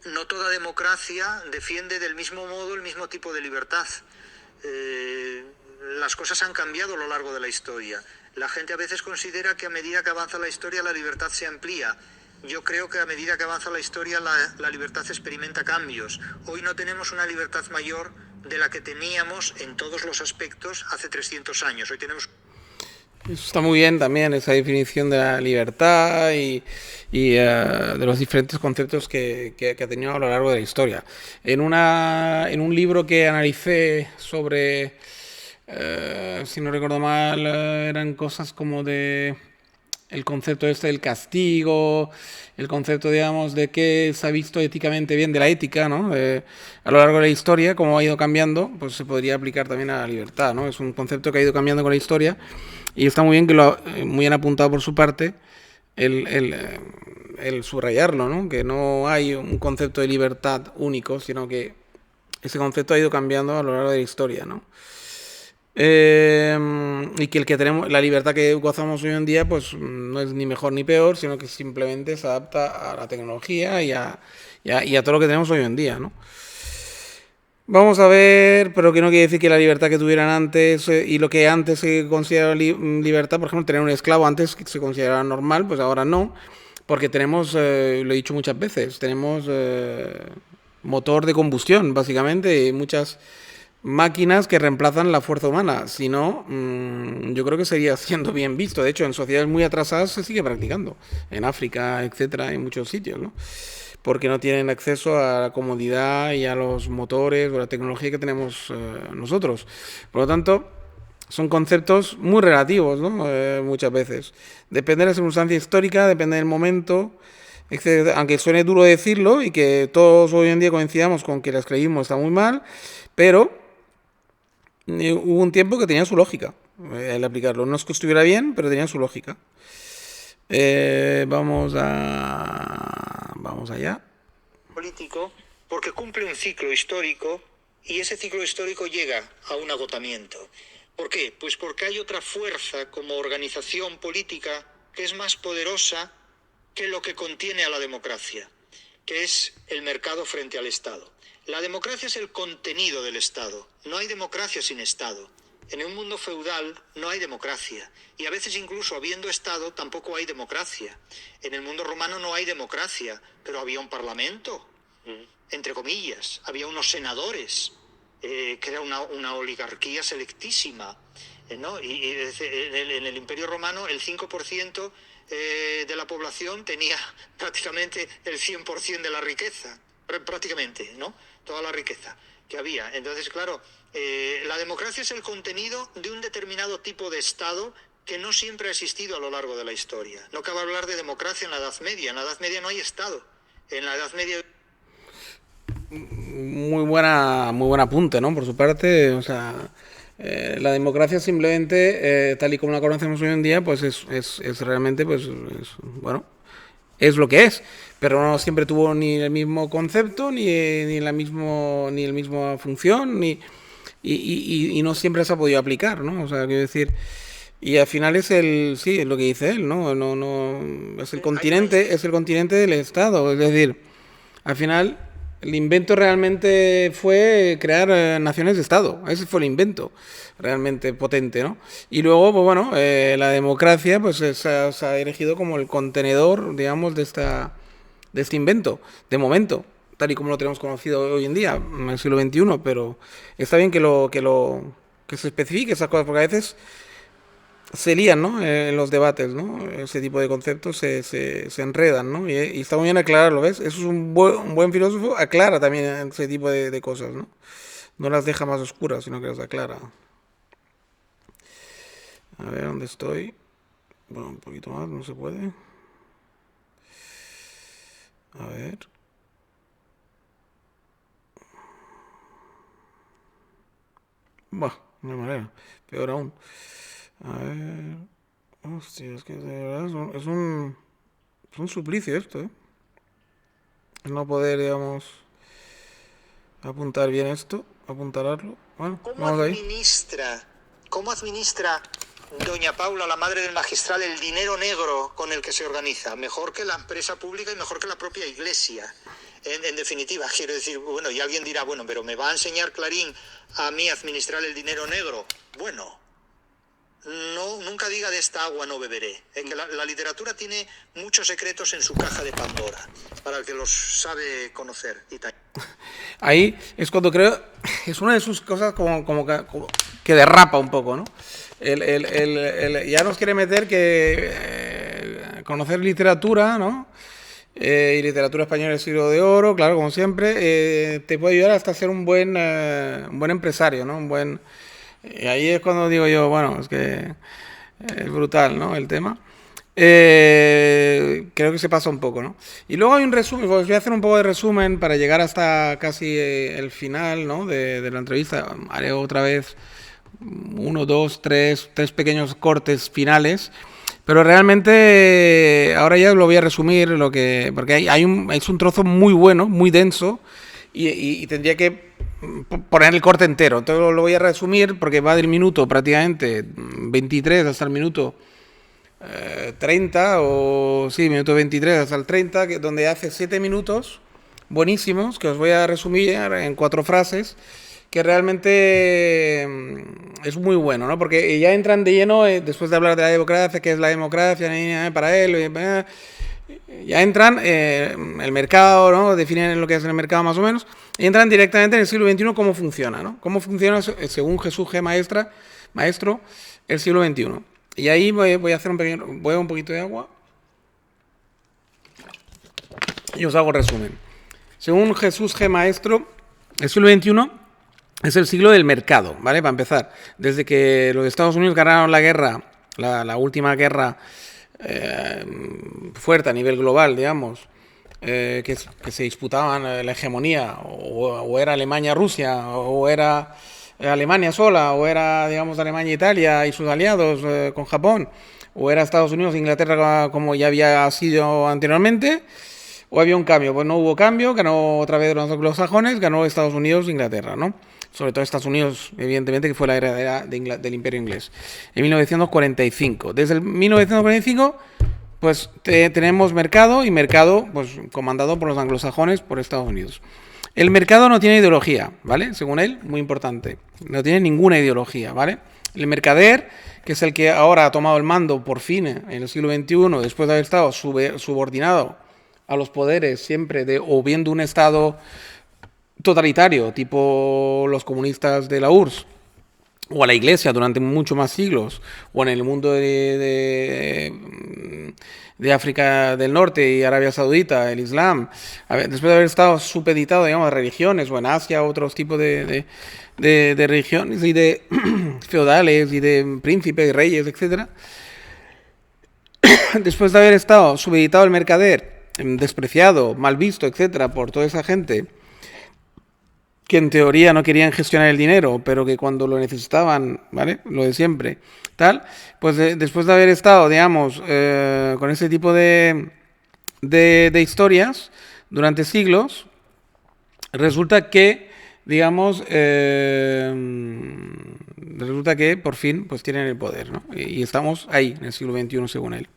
No toda democracia defiende del mismo modo el mismo tipo de libertad. Las cosas han cambiado a lo largo de la historia. La gente a veces considera que a medida que avanza la historia la libertad se amplía. Yo creo que a medida que avanza la historia la libertad experimenta cambios. Hoy no tenemos una libertad mayor de la que teníamos en todos los aspectos hace 300 años. Hoy tenemos... Eso está muy bien también, esa definición de la libertad y de los diferentes conceptos que ha tenido a lo largo de la historia. En un libro que analicé sobre, si no recuerdo mal, eran cosas como de el concepto este del castigo, el concepto, digamos, de qué se ha visto éticamente bien de la ética, ¿no? A lo largo de la historia, cómo ha ido cambiando, pues se podría aplicar también a la libertad, ¿no? Es un concepto que ha ido cambiando con la historia y está muy bien que muy bien apuntado por su parte el subrayarlo, ¿no? Que no hay un concepto de libertad único, sino que ese concepto ha ido cambiando a lo largo de la historia, ¿no? Y que la libertad que gozamos hoy en día, pues no es ni mejor ni peor, sino que simplemente se adapta a la tecnología y a todo lo que tenemos hoy en día, ¿no? Vamos a ver, pero que no quiere decir que la libertad que tuvieran antes y lo que antes se consideraba libertad, por ejemplo, tener un esclavo antes se consideraba normal, pues ahora no, porque tenemos, lo he dicho muchas veces, tenemos motor de combustión, básicamente, y muchas máquinas que reemplazan la fuerza humana. Si no, yo creo que sería siendo bien visto. De hecho, en sociedades muy atrasadas se sigue practicando. En África, etcétera, en muchos sitios, ¿no? Porque no tienen acceso a la comodidad y a los motores o la tecnología que tenemos nosotros. Por lo tanto, son conceptos muy relativos, ¿no? Muchas veces. Depende de la circunstancia histórica, depende del momento, etc. Aunque suene duro decirlo y que todos hoy en día coincidamos con que el esclavismo está muy mal, pero hubo un tiempo que tenía su lógica el aplicarlo. No es que estuviera bien, pero tenía su lógica. Vamos allá. Político, porque cumple un ciclo histórico y ese ciclo histórico llega a un agotamiento. ¿Por qué? Pues porque hay otra fuerza como organización política que es más poderosa que lo que contiene a la democracia, que es el mercado frente al Estado. La democracia es el contenido del Estado. No hay democracia sin Estado. En un mundo feudal no hay democracia. Y a veces incluso habiendo Estado tampoco hay democracia. En el mundo romano no hay democracia, pero había un parlamento, entre comillas. Había unos senadores, que era una oligarquía selectísima, ¿no? Y en el Imperio Romano el 5% de la población tenía prácticamente el 100% de la riqueza. Prácticamente, ¿no? Toda la riqueza que había. Entonces, claro, la democracia es el contenido de un determinado tipo de Estado que no siempre ha existido a lo largo de la historia. No cabe hablar de democracia en la Edad Media. En la Edad Media no hay Estado. En la Edad Media... Muy buen apunte, ¿no? Por su parte, o sea, la democracia simplemente, tal y como la conocemos hoy en día, pues es realmente, pues, bueno, es lo que es, pero no siempre tuvo ni el mismo concepto, ni el mismo función, y no siempre se ha podido aplicar, ¿no? O sea, quiero decir, y al final es lo que dice él, ¿no? No es el continente del Estado, es decir, al final el invento realmente fue crear naciones de Estado, ese fue el invento realmente potente, ¿no? Y luego, pues bueno, la democracia pues se ha erigido como el contenedor, digamos, de este invento, de momento. tal y como lo tenemos conocido hoy en día, en el siglo XXI, pero está bien que se especifique esas cosas, porque a veces se lían, ¿no? En los debates, ¿no? Ese tipo de conceptos se enredan, ¿no? Y está muy bien aclararlo, ¿ves? Eso es un buen filósofo, aclara también ese tipo de cosas, ¿no? No las deja más oscuras, sino que las aclara. A ver, ¿dónde estoy? Bueno, un poquito más, no se puede. A ver. Buah, no hay manera. Peor aún. A ver. Hostia, es que de verdad es un suplicio esto, ¿eh? El no poder, digamos, apuntar bien esto, apuntalarlo. Bueno, vamos ahí. ¿Cómo administra doña Paula, la madre del magistral, el dinero negro con el que se organiza? Mejor que la empresa pública y mejor que la propia iglesia. En definitiva, quiero decir, bueno, y alguien dirá, bueno, pero ¿me va a enseñar Clarín a mí a administrar el dinero negro? Bueno, no, nunca diga de esta agua no beberé. Que la literatura tiene muchos secretos en su caja de Pandora, para el que los sabe conocer. Ahí es cuando creo, es una de sus cosas como que derrapa un poco, ¿no? Ya nos quiere meter que conocer literatura, ¿no? Y literatura española del siglo de oro, claro, como siempre, te puede ayudar hasta ser un buen empresario, ¿no? Y ahí es cuando digo yo, bueno, es que es brutal, ¿no? El tema. Creo que se pasa un poco, ¿no? Y luego hay un resumen, os voy a hacer un poco de resumen para llegar hasta casi el final, ¿no? de la entrevista. Haré otra vez uno, dos, tres pequeños cortes finales. Pero realmente ahora ya lo voy a resumir, porque es un trozo muy bueno, muy denso, y tendría que poner el corte entero. Entonces lo voy a resumir porque va del minuto prácticamente 23 hasta el minuto 30, minuto 23 hasta el 30, donde hace 7 minutos buenísimos, que os voy a resumir en 4 frases, que realmente es muy bueno, ¿no? Porque ya entran de lleno, después de hablar de la democracia, qué es la democracia para él, ya entran el mercado, ¿no? Definen lo que es el mercado más o menos, y entran directamente en el siglo XXI, cómo funciona, ¿no? Cómo funciona, según Jesús G. Maestro, el siglo XXI. Y ahí voy a hacer un poquito de agua y os hago resumen. Según Jesús G. Maestro, el siglo XXI es el siglo del mercado, ¿vale? Para empezar, desde que los Estados Unidos ganaron la guerra, la última guerra fuerte a nivel global, digamos, que se disputaban la hegemonía, o era Alemania-Rusia, o era Alemania sola, o era, digamos, Alemania-Italia y sus aliados con Japón, o era Estados Unidos-Inglaterra como ya había sido anteriormente, o había un cambio. Pues no hubo cambio, ganó otra vez los anglosajones, ganó Estados Unidos-Inglaterra, ¿no? Sobre todo Estados Unidos, evidentemente, que fue la heredera del Imperio Inglés, en 1945. Desde el 1945, pues tenemos mercado, y mercado, pues comandado por los anglosajones, por Estados Unidos. El mercado no tiene ideología, ¿vale? Según él, muy importante, no tiene ninguna ideología, ¿vale? El mercader, que es el que ahora ha tomado el mando, por fin, en el siglo XXI, después de haber estado subordinado a los poderes siempre o bien de un Estado totalitario, tipo los comunistas de la URSS, o a la Iglesia durante mucho más siglos, o en el mundo de África del Norte y Arabia Saudita, el Islam, después de haber estado supeditado, digamos, a religiones, o en Asia, otros tipos de religiones y de feudales y de príncipes, reyes, etc. Después de haber estado supeditado al mercader, despreciado, mal visto, etcétera, por toda esa gente que en teoría no querían gestionar el dinero, pero que cuando lo necesitaban, ¿vale? Lo de siempre, tal, pues después de haber estado, digamos, con ese tipo de historias durante siglos, resulta que, digamos, resulta que por fin pues tienen el poder, ¿no? Y estamos ahí, en el siglo XXI, según él.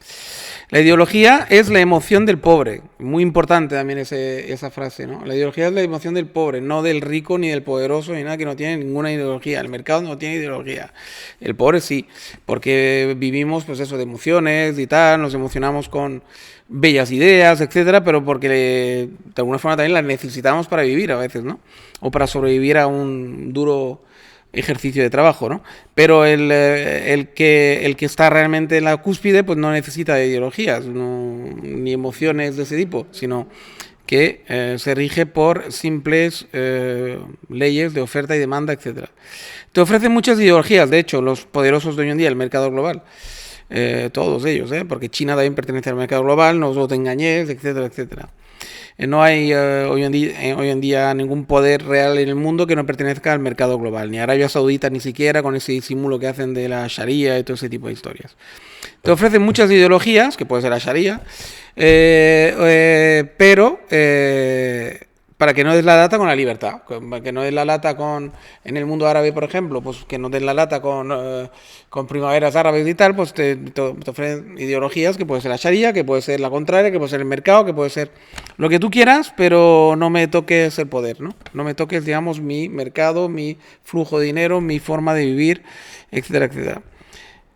La ideología es la emoción del pobre. Muy importante también esa frase, ¿no? La ideología es la emoción del pobre, no del rico ni del poderoso ni nada, que no tiene ninguna ideología. El mercado no tiene ideología. El pobre sí, porque vivimos pues eso de emociones y tal, nos emocionamos con bellas ideas, etcétera, pero porque de alguna forma también las necesitamos para vivir a veces, ¿no? O para sobrevivir a un duro ejercicio de trabajo, ¿no? Pero el que está realmente en la cúspide pues no necesita de ideologías ni emociones de ese tipo, sino que se rige por simples leyes de oferta y demanda, etcétera. Te ofrecen muchas ideologías, de hecho, los poderosos de hoy en día, el mercado global, todos ellos, porque China también pertenece al mercado global, no te engañes, etcétera, etcétera. No hay hoy en día ningún poder real en el mundo que no pertenezca al mercado global, ni Arabia Saudita ni siquiera, con ese disimulo que hacen de la Sharia y todo ese tipo de historias. Te ofrecen muchas ideologías, que puede ser la Sharia, pero para que no des la lata con la libertad, para que no des la lata en el mundo árabe, por ejemplo, pues que no des la lata con primaveras árabes y tal, pues te ofrecen ideologías que puede ser la Sharia, que puede ser la contraria, que puede ser el mercado, que puede ser lo que tú quieras, pero no me toques el poder, ¿no? No me toques, digamos, mi mercado, mi flujo de dinero, mi forma de vivir, etcétera, etcétera.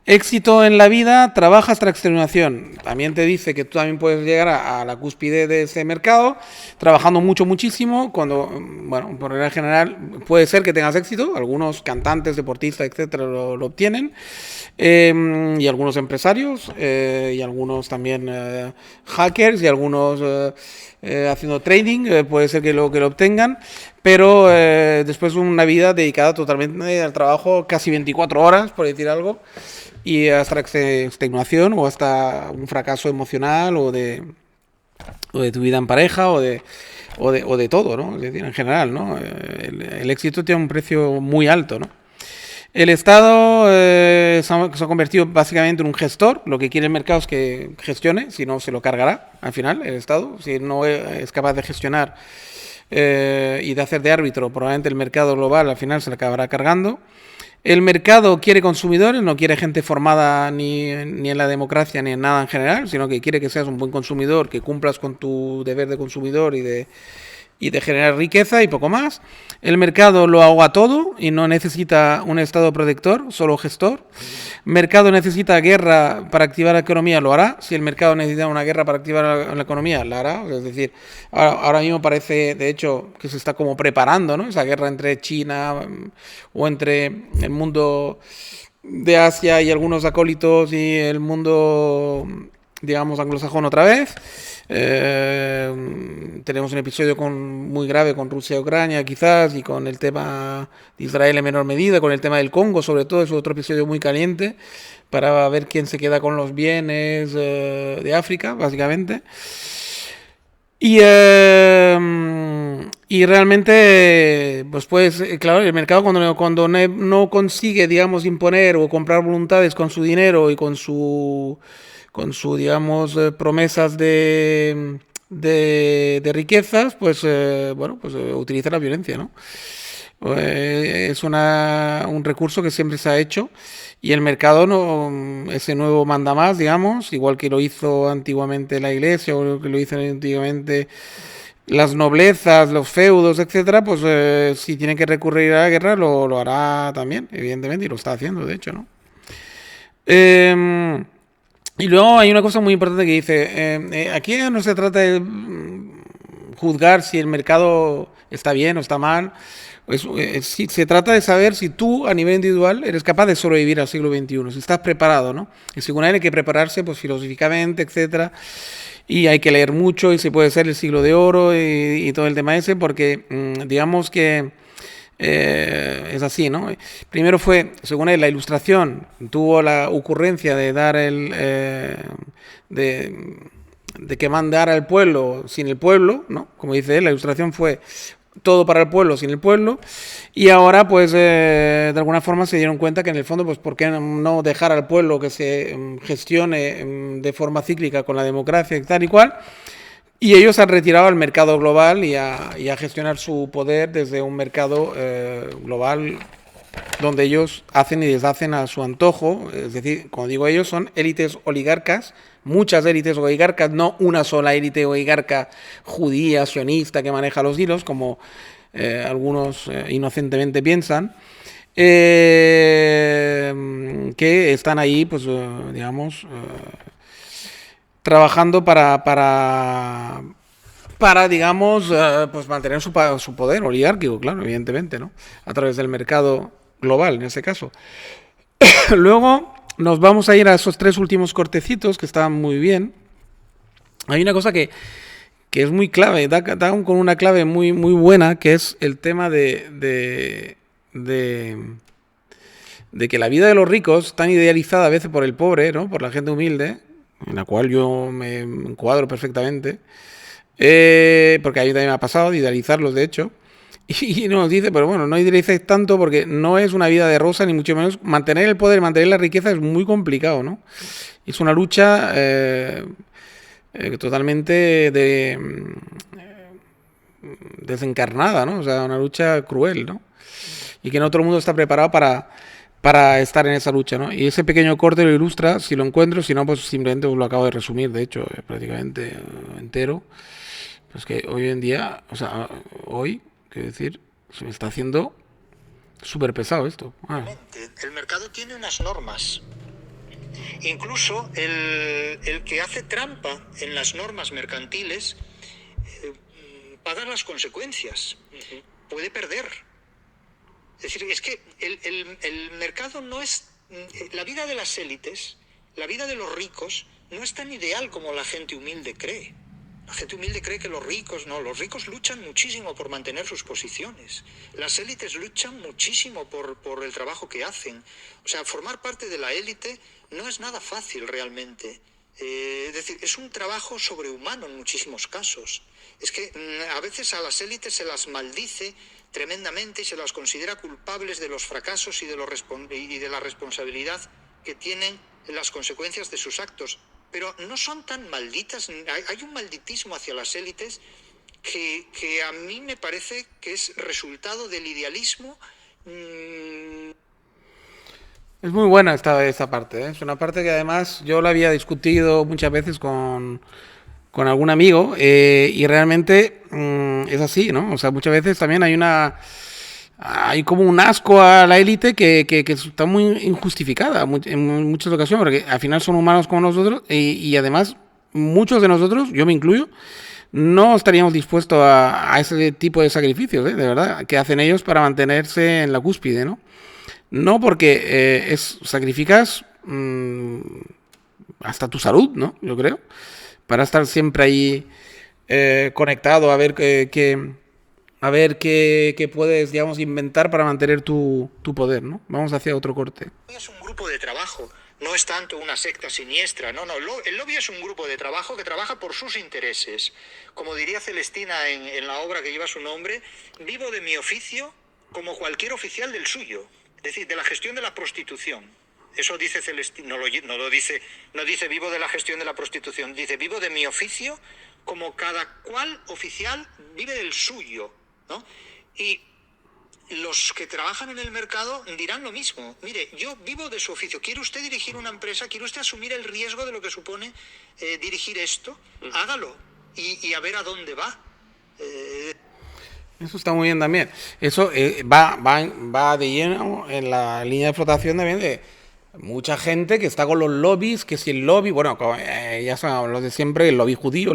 Éxito en la vida, trabaja hasta la extenuación. También te dice que tú también puedes llegar a la cúspide de ese mercado, trabajando muchísimo, cuando, bueno, por regla general, puede ser que tengas éxito, algunos cantantes, deportistas, etcétera, lo obtienen, y algunos empresarios, y algunos también hackers, y algunos haciendo trading, puede ser que lo obtengan, pero después una vida dedicada totalmente al trabajo, casi 24 horas, por decir algo, y hasta la extenuación o hasta un fracaso emocional o de tu vida en pareja o de todo, ¿no? Es decir, en general, ¿no? El éxito tiene un precio muy alto, ¿no? El Estado se ha convertido básicamente en un gestor. Lo que quiere el mercado es que gestione, si no se lo cargará al final el Estado. Si no es capaz de gestionar y de hacer de árbitro, probablemente el mercado global al final se lo acabará cargando. El mercado quiere consumidores, no quiere gente formada ni en la democracia ni en nada en general, sino que quiere que seas un buen consumidor, que cumplas con tu deber de consumidor y de generar riqueza y poco más. El mercado lo ahoga todo y no necesita un Estado protector, solo gestor. El mercado necesita guerra para activar la economía, lo hará. Si el mercado necesita una guerra para activar la economía, la hará. Es decir, ahora mismo parece, de hecho, que se está como preparando, ¿no? Esa guerra entre China o entre el mundo de Asia y algunos acólitos y el mundo, digamos, anglosajón otra vez. Tenemos un episodio muy grave con Rusia y Ucrania quizás, y con el tema de Israel en menor medida, con el tema del Congo sobre todo, es otro episodio muy caliente para ver quién se queda con los bienes de África, básicamente. Y realmente, pues claro, el mercado cuando no consigue, digamos, imponer o comprar voluntades con su dinero y con su digamos, promesas de riquezas, pues, utiliza la violencia, ¿no? Es un recurso que siempre se ha hecho y el mercado, ese nuevo manda más, digamos, igual que lo hizo antiguamente la Iglesia o que lo hizo antiguamente las noblezas, los feudos, etcétera, pues si tiene que recurrir a la guerra lo hará también, evidentemente, y lo está haciendo, de hecho, ¿no? Y luego hay una cosa muy importante que dice, aquí no se trata de juzgar si el mercado está bien o está mal, se trata de saber si tú a nivel individual eres capaz de sobrevivir al siglo XXI, si estás preparado, ¿no? Y según él hay que prepararse pues filosóficamente, etcétera, y hay que leer mucho y se puede ser el siglo de oro y todo el tema ese, porque digamos que es así, ¿no? Primero fue, según él, la Ilustración tuvo la ocurrencia de dar de que mandara al pueblo sin el pueblo, ¿no? Como dice él, la Ilustración fue todo para el pueblo sin el pueblo, y ahora pues de alguna forma se dieron cuenta que en el fondo pues por qué no dejar al pueblo que se gestione de forma cíclica con la democracia y tal y cual. Y ellos han retirado al mercado global y a gestionar su poder desde un mercado global donde ellos hacen y deshacen a su antojo. Es decir, como digo, ellos son élites oligarcas, muchas élites oligarcas, no una sola élite oligarca judía, sionista, que maneja los hilos, como algunos inocentemente piensan, que están ahí, pues, digamos, trabajando para digamos, pues mantener su poder oligárquico, claro, evidentemente, ¿no? A través del mercado global, en ese caso. Luego nos vamos a ir a esos 3 últimos cortecitos que estaban muy bien. Hay una cosa que es muy clave, da con una clave muy, muy buena, que es el tema de que la vida de los ricos, tan idealizada a veces por el pobre, ¿no? Por la gente humilde, en la cual yo me encuadro perfectamente, porque a mí también me ha pasado de idealizarlos, de hecho, y nos dice, pero bueno, no idealicéis tanto porque no es una vida de rosa, ni mucho menos. Mantener el poder, mantener la riqueza es muy complicado, ¿no? Es una lucha totalmente desencarnada, ¿no? O sea, una lucha cruel, ¿no? Y que no todo el mundo está preparado para estar en esa lucha, ¿no? Y ese pequeño corte lo ilustra, si lo encuentro, si no, pues simplemente os lo acabo de resumir, de hecho, prácticamente entero. Pues que hoy en día, o sea, hoy, quiero decir, se me está haciendo súper pesado esto. El mercado tiene unas normas. Incluso el que hace trampa en las normas mercantiles paga las consecuencias. Puede perder. Es decir, es que el mercado no es... La vida de las élites, la vida de los ricos, no es tan ideal como la gente humilde cree. La gente humilde cree que los ricos luchan muchísimo por mantener sus posiciones. Las élites luchan muchísimo por el trabajo que hacen. O sea, formar parte de la élite no es nada fácil realmente. Es decir, es un trabajo sobrehumano en muchísimos casos. Es que a veces a las élites se las maldice tremendamente y se las considera culpables de los fracasos y de la responsabilidad que tienen en las consecuencias de sus actos. Pero no son tan malditas. Hay un malditismo hacia las élites que a mí me parece que es resultado del idealismo. Es muy buena esta parte, ¿eh? Es una parte que además yo la había discutido muchas veces con algún amigo, y realmente es así, ¿no? O sea, muchas veces también hay como un asco a la élite que está muy injustificada en muchas ocasiones, porque al final son humanos como nosotros, y además muchos de nosotros, yo me incluyo, no estaríamos dispuestos a ese tipo de sacrificios, de verdad, que hacen ellos para mantenerse en la cúspide, ¿no? No porque sacrificas hasta tu salud, ¿no? Yo creo, para estar siempre ahí conectado, a ver qué puedes, digamos, inventar para mantener tu poder, ¿no? Vamos hacia otro corte. Es un grupo de trabajo, no es tanto una secta siniestra, no, el lobby es un grupo de trabajo que trabaja por sus intereses. Como diría Celestina en la obra que lleva su nombre, vivo de mi oficio como cualquier oficial del suyo, es decir, de la gestión de la prostitución. Eso dice Celestina, no dice vivo de la gestión de la prostitución, dice vivo de mi oficio como cada cual oficial vive del suyo, ¿no? Y los que trabajan en el mercado dirán lo mismo. Mire, yo vivo de su oficio. ¿Quiere usted dirigir una empresa? ¿Quiere usted asumir el riesgo de lo que supone dirigir esto? Hágalo y a ver a dónde va. Eso está muy bien también. Eso va de lleno en la línea de flotación también de mucha gente que está con los lobbies, que si el lobby, bueno, ya saben lo de siempre, el lobby judío,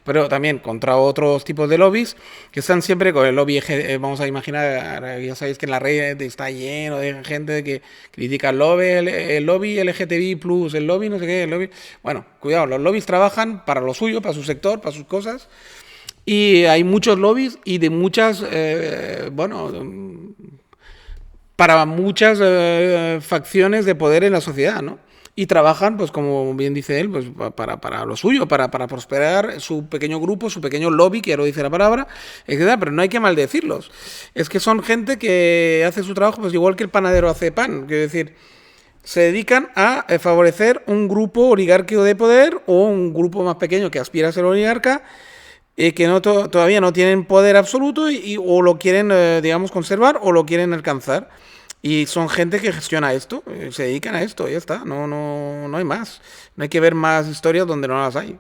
pero también contra otros tipos de lobbies que están siempre con el lobby, vamos a imaginar, ya sabéis que en la red está lleno de gente que critica el lobby LGTBI+, el lobby no sé qué, el lobby... Bueno, cuidado, los lobbies trabajan para lo suyo, para su sector, para sus cosas, y hay muchos lobbies y de muchas, para muchas facciones de poder en la sociedad, ¿no? Y trabajan, pues como bien dice él, pues para lo suyo, para prosperar su pequeño grupo, su pequeño lobby, que ya lo dice la palabra, etcétera, pero no hay que maldecirlos. Es que son gente que hace su trabajo, pues igual que el panadero hace pan, quiero decir, se dedican a favorecer un grupo oligárquico de poder o un grupo más pequeño que aspira a ser oligarca, que todavía no tienen poder absoluto o lo quieren, digamos, conservar o lo quieren alcanzar. Y son gente que gestiona esto, se dedican a esto, ya está, no hay más. No hay que ver más historias donde no las hay.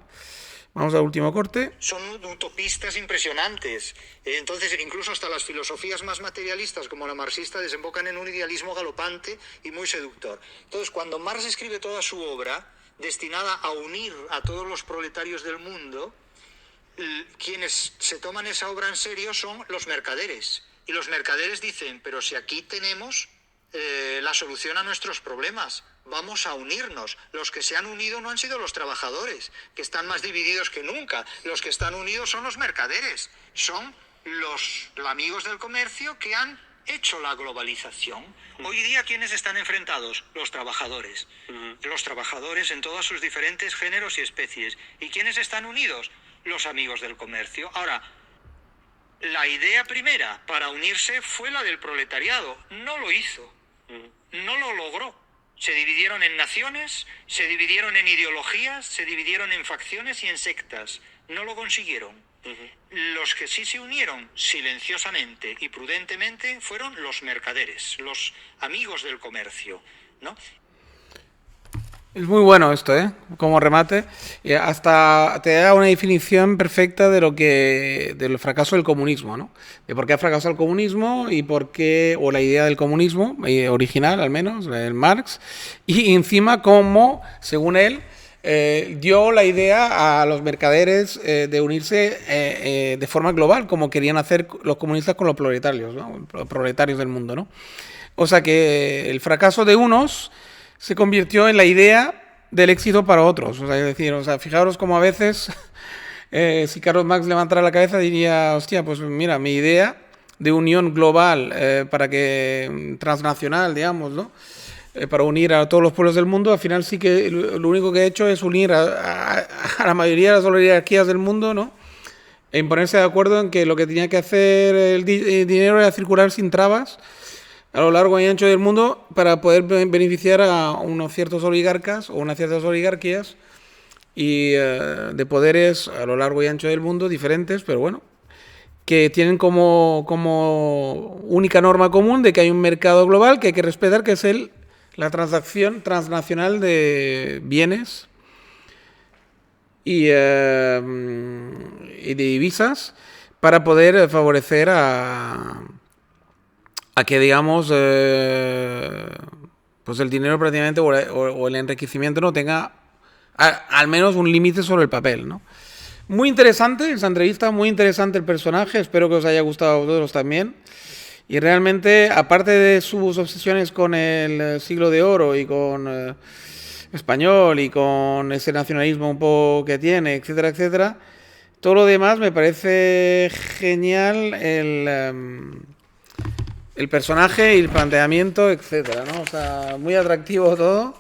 Vamos al último corte. Son utopistas impresionantes. Entonces, incluso hasta las filosofías más materialistas, como la marxista, desembocan en un idealismo galopante y muy seductor. Entonces, cuando Marx escribe toda su obra, destinada a unir a todos los proletarios del mundo, quienes se toman esa obra en serio son los mercaderes. Y los mercaderes dicen, pero si aquí tenemos la solución a nuestros problemas, vamos a unirnos. Los que se han unido no han sido los trabajadores, que están más divididos que nunca. Los que están unidos son los mercaderes, son los amigos del comercio que han hecho la globalización. Hoy día, ¿quiénes están enfrentados? Los trabajadores. Los trabajadores en todos sus diferentes géneros y especies. ¿Y quiénes están unidos? Los amigos del comercio. Ahora, la idea primera para unirse fue la del proletariado. No lo hizo. No lo logró. Se dividieron en naciones, se dividieron en ideologías, se dividieron en facciones y en sectas. No lo consiguieron. Los que sí se unieron silenciosamente y prudentemente fueron los mercaderes, los amigos del comercio, ¿no? Es muy bueno esto, ¿eh? Como remate. Y hasta te da una definición perfecta de del fracaso del comunismo, ¿no? De por qué ha fracasado el comunismo y por qué, o la idea del comunismo, original al menos, el Marx, y encima cómo, según él, dio la idea a los mercaderes de unirse de forma global, como querían hacer los comunistas con los proletarios, ¿no? Los proletarios del mundo, ¿no? O sea que el fracaso de unos se convirtió en la idea del éxito para otros. O sea, es decir, fijaros como a veces, si Carlos Marx levantara la cabeza, diría, hostia, pues mira, mi idea de unión global, transnacional, digamos, ¿no? Para unir a todos los pueblos del mundo, al final sí que lo único que he hecho es unir a la mayoría de las oligarquías del mundo, ¿no? En ponerse de acuerdo en que lo que tenía que hacer el dinero era circular sin trabas a lo largo y ancho del mundo para poder beneficiar a unos ciertos oligarcas o unas ciertas oligarquías y de poderes a lo largo y ancho del mundo diferentes, pero bueno, que tienen como única norma común de que hay un mercado global que hay que respetar, que es la transacción transnacional de bienes y de divisas para poder favorecer a que, digamos, pues el dinero prácticamente o el enriquecimiento no tenga al menos un límite sobre el papel, ¿no? Muy interesante esa entrevista, muy interesante el personaje, espero que os haya gustado a vosotros también. Y realmente, aparte de sus obsesiones con el siglo de oro y con español y con ese nacionalismo un poco que tiene, etcétera, etcétera, todo lo demás me parece genial el personaje y el planteamiento, etcétera, ¿no? O sea, muy atractivo todo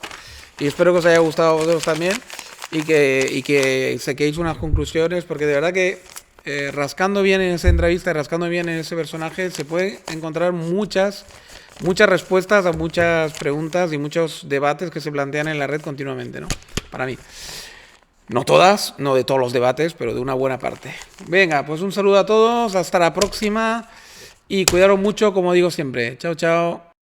y espero que os haya gustado a vosotros también y que saquéis unas conclusiones, porque de verdad que rascando bien en esa entrevista, rascando bien en ese personaje, se pueden encontrar muchas respuestas a muchas preguntas y muchos debates que se plantean en la red continuamente, ¿no? Para mí. No todas, no de todos los debates, pero de una buena parte. Venga, pues un saludo a todos, hasta la próxima y cuidaros mucho, como digo siempre. Chao, chao.